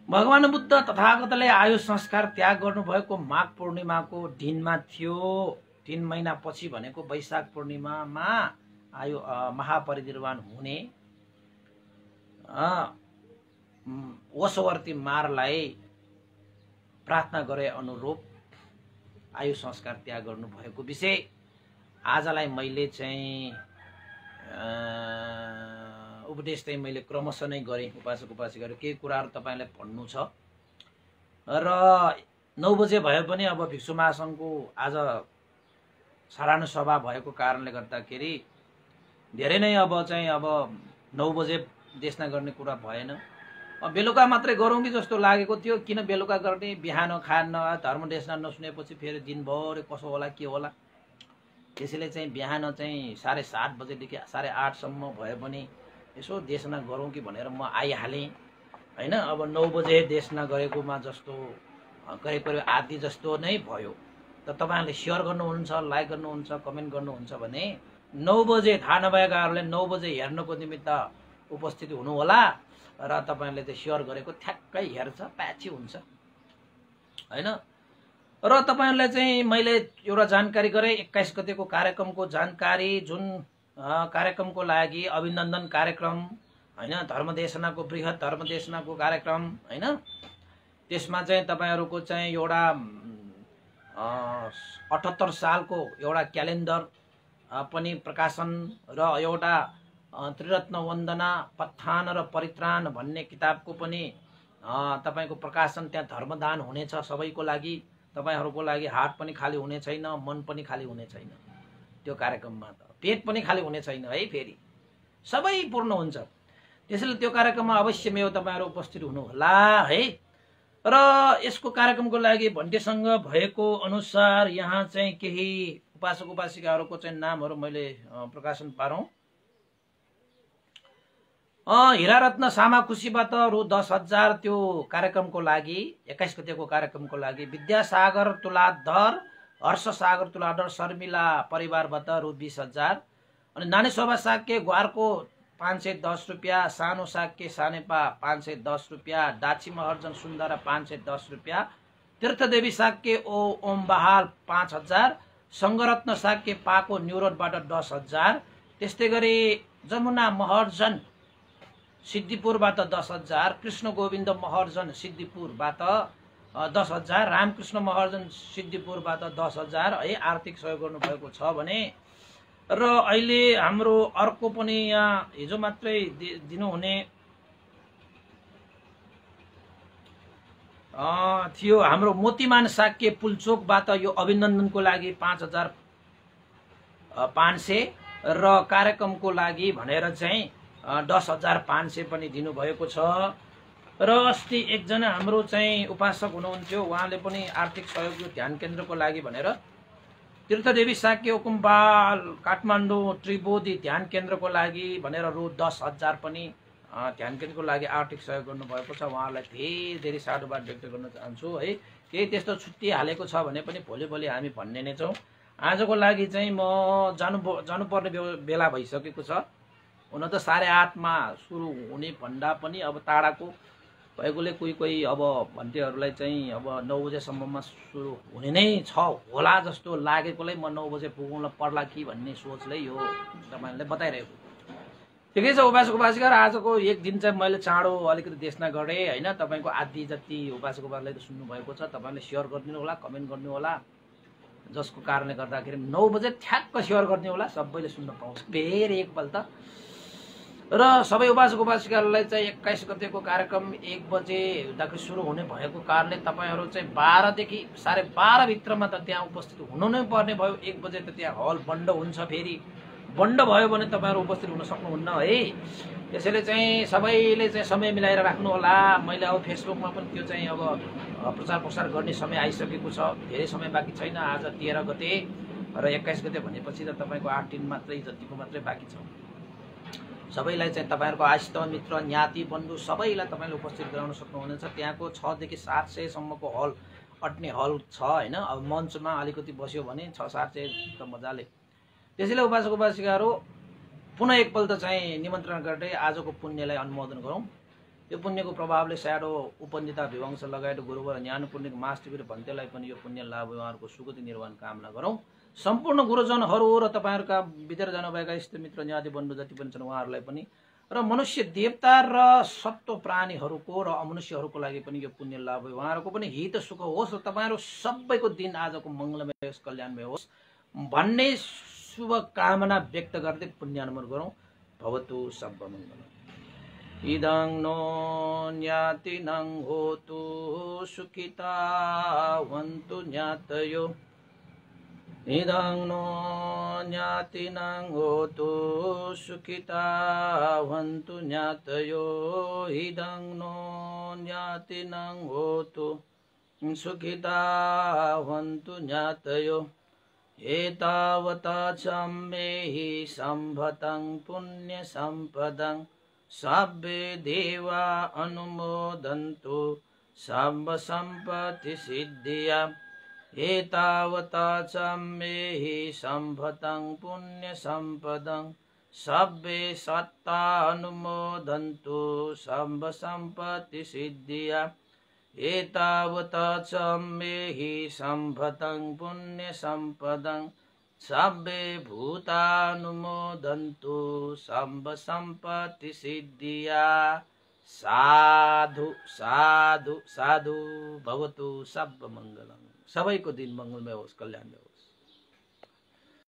भगवान बुद्ध तथागतले आयु संस्कार त्याग गर्नुभएको माघ पूर्णिमाको दिनमा थियो। 3 महिना पछि भनेको वैशाख पूर्णिमामा आयु महापरिनिर्वाण हुने वशवर्ती मारलाई प्रार्थना गरे अनुरूप आयु संस्कार त्याग गर्नु भएको विषय आजलाई मैले चाहिँ उपदेश चाहिँ मैले क्रमशः नै गरेँ। उपासक उपासिकाहरू, केही कुराहरू तपाईँलाई भन्नु छ र 9 बजे भए पनि अब भिक्षु महासङ्घको आज सारानु सभा भएको कारणले गर्दाखेरि धेरै नै अब 9 बजे देशना गर्ने कुरा भएन। बेलुका मात्रै गरौँ कि जस्तो लागेको थियो। किन बेलुका गर्ने? बिहान खान्न, धर्म देशना नसुनेपछि फेरि दिनभरि कसो होला के होला, त्यसैले चाहिँ बिहान चाहिँ 7:30 बजेदेखि 8:30 सम्म भए पनि यसो देशना गरौँ कि भनेर म आइहालेँ, हैन? अब 9 बजे देशना गरेकोमा जस्तो करिब आधी जस्तो नै भयो। त तपाईँहरूले सेयर गर्नुहुन्छ, लाइक गर्नुहुन्छ, कमेन्ट गर्नुहुन्छ भने 9 बजे थाहा नभएकाहरूले 9 बजे हेर्नको निमित्त उपस्थित हुनु होला र तपाईँहरूले त्यो सेयर गरेको ठ्याक्कै हेर्छ, प्याची हुन्छ, हैन? र तपाईँहरूलाई चाहिँ मैले एउटा जानकारी गरेँ। 21 गतेको कार्यक्रमको जानकारी, जुन कार्यक्रमको लागि अभिनन्दन कार्यक्रम, हैन? धर्मदेशनाको बृहत धर्मदेशनाको कार्यक्रम, हैन? त्यसमा चाहिँ तपाईँहरूको चाहिँ एउटा 78 सालको एउटा क्यालेन्डर पनि प्रकाशन र एउटा त्रिरत्न वन्दना पत्थान र परित्राण भन्ने किताबको पनि तपाईँको प्रकाशन त्यहाँ धर्मदान हुनेछ सबैको लागि। तपाईँहरूको लागि हात पनि खाली हुने छैन, मन पनि खाली हुने छैन। त्यो कार्यक्रममा त पेट पनि खाली हुने छैन है, फेरि सबै पूर्ण हुन्छ। त्यसैले त्यो कार्यक्रममा अवश्यमेव तपाईँहरू उपस्थित हुनुहोला है। र यसको कार्यक्रमको लागि भन्टेसँग भएको अनुसार यहाँ चाहिँ केही उपासक उपासिकाहरूको चाहिँ नामहरू मैले प्रकाशन पारौँ। हिरारत्न सामाखुसीबाट रु 10,000 त्यो कार्यक्रमको लागि 21 गतेको कार्यक्रमको लागि विद्यासागर तुलाधर हर्षसागर तुलाधर शर्मिला परिवारबाट रु 20,000 अनि नानी शोभा साक्य ग्वारको 510 रुपियाँ, सानो साक्य सानेपा 510 रुपियाँ, डाची महर्जन सुन्दरा 510 रुपियाँ, तीर्थदेवी साक्य ओम बहाल 5,000, सङ्गरत्न साक्य पाको न्युरोडबाट 10,000, त्यस्तै गरी जमुना महर्जन सिद्धिपुरबाट 10,000, कृष्ण गोविन्द महर्जन सिद्धिपुरबाट 10,000, रामकृष्ण महर्जन सिद्धिपुरबाट 10,000 है आर्थिक सहयोग गर्नुभएको छ भने र अहिले हाम्रो अर्को पनि यहाँ हिजो मात्रै दिनुहुने थियो हाम्रो मोतीमान साक्य पुलचोकबाट यो अभिनन्दनको लागि 5,500 र कार्यक्रमको लागि भनेर चाहिँ 10,500 पनि दिनुभएको छ। र अस्ति एकजना हाम्रो चाहिँ उपासक हुनुहुन्थ्यो, उहाँले पनि आर्थिक सहयोग ध्यान केन्द्रको लागि भनेर तीर्थदेवी साक्य कुम्बाल काठमाडौँ त्रिबोधी ध्यान केन्द्रको लागि भनेर रु 10,000 पनि ध्यान केन्द्रको लागि आर्थिक सहयोग गर्नुभएको छ। उहाँलाई धेरै धेरै साधुवाद व्यक्त गर्न चाहन्छु है। केही त्यस्तो छुट्टी हालेको छ भने पनि भोलि हामी भन्ने नै छौँ। आजको लागि चाहिँ म जानुपर्ने बेला भइसकेको छ। हुन त 8:30 मा सुरु हुने भन्दा पनि अब टाढाको भएकोले कोही अब भन्नेहरूलाई चाहिँ अब 9 बजेसम्ममा सुरु हुने नै छ होला जस्तो लागेकोले म 9 बजे पुग्न पर्ला कि भन्ने सोचले यो तपाईँहरूले बताइरहेको। ठिकै छ उपासक उपासिका, आजको एक दिन चाहिँ मैले चाँडो अलिकति देशना गरेँ होइन। तपाईँको आदि जति उपासक उपासकले त सुन्नुभएको छ, तपाईँले सेयर गरिदिनु होला, कमेन्ट गर्नु होला, जसको कारणले गर्दाखेरि 9 बजे ठ्याक्क सेयर गरिदिनु होला, सबैले सुन्न पाउँछ फेरि एकपल्ट। र सबै उपासक उपासिकाहरूलाई चाहिँ 21 गतेको कार्यक्रम 1 बजेदेखि सुरु हुने भएको कारणले तपाईँहरू चाहिँ 12 देखि 12:30 भित्रमा त त्यहाँ उपस्थित हुनु नै पर्ने भयो। 1 बजे त त्यहाँ हल बन्द हुन्छ, फेरि बन्द भयो भने तपाईँहरू उपस्थित हुन सक्नुहुन्न है। त्यसैले चाहिँ सबैले चाहिँ समय मिलाएर राख्नु होला। मैले अब फेसबुकमा पनि त्यो चाहिँ अब प्रचार प्रसार गर्ने समय आइसकेको छ, धेरै समय बाँकी छैन। आज 13 गते र 21 गते भनेपछि त तपाईँको 8 दिन मात्रै जतिको मात्रै बाँकी छ। सबैलाई चाहिँ तपाईँहरूको आश्रित मित्र ज्ञाति बन्धु सबैलाई तपाईँले उपस्थित गराउन सक्नुहुनेछ। त्यहाँको 6 देखि 700 सम्मको हल अट्ने हल छ होइन। अब मञ्चमा अलिकति बस्यो भने 600-700 त मजाले। त्यसैले उपासक उपासिकाहरू पुनः एकपल्ट चाहिँ निमन्त्रण गर्दै आजको पुण्यलाई अनुमोदन गरौँ। यो पुण्यको प्रभावले स्याडो उपनिता विवंश लगायत गुरुवर ज्ञान पुण्यको मास्टिबिर भन्तेलाई पनि यो पुण्य लाभ उहाँहरूको सुगति निर्वाण कामना गरौँ। सम्पूर्ण गुरुजनहरू र तपाईँहरूका बितेर जानुभएका इष्टमित्र ज्ञाति बन्धु जति पनि छन् उहाँहरूलाई पनि र मनुष्य देवता र सत्व प्राणीहरूको र अमनुष्यहरूको लागि पनि यो पुण्य लाभ हो। उहाँहरूको पनि हित सुख होस् र तपाईँहरू सबैको दिन आजको मङ्गलमय होस्, कल्याणमय होस् भन्ने शुभकामना व्यक्त गर्दै पुण्यानुमोदन गरौँ। भवतु सर्वमङ्गलम्। इदं नो ज्ञातिनं होतु सुखिता वन्तु ज्ञातयो। इदं नो ज्ञातिनं होतु सुखिता वन्तु ज्ञातयो। इदं नो ज्ञातिनं होतु सुखिता वन्तु ज्ञातयो। एतावता चम्मेहि सम्भतं पुण्यसम्पदं सब्बे देवा अनुमोदन्तु सर्वसम्पत्तिसिद्धिया। एतावता चम्मेहि सम्भतं पुण्यसम्पदं सब्बे सत्ता अनुमोदन्तु सर्वसम्पत्तिसिद्धिया। एतावता चम्मेहि सम्भतं पुण्यसम्पदं सब्बे भूतानुमोदन्तु सर्वसम्पत्तिसिद्धिया। साधु साधु साधु। भवतु सर्वमङ्गलम्। सबैको दिन मङ्गलमय होस्, कल्याणमय होस्।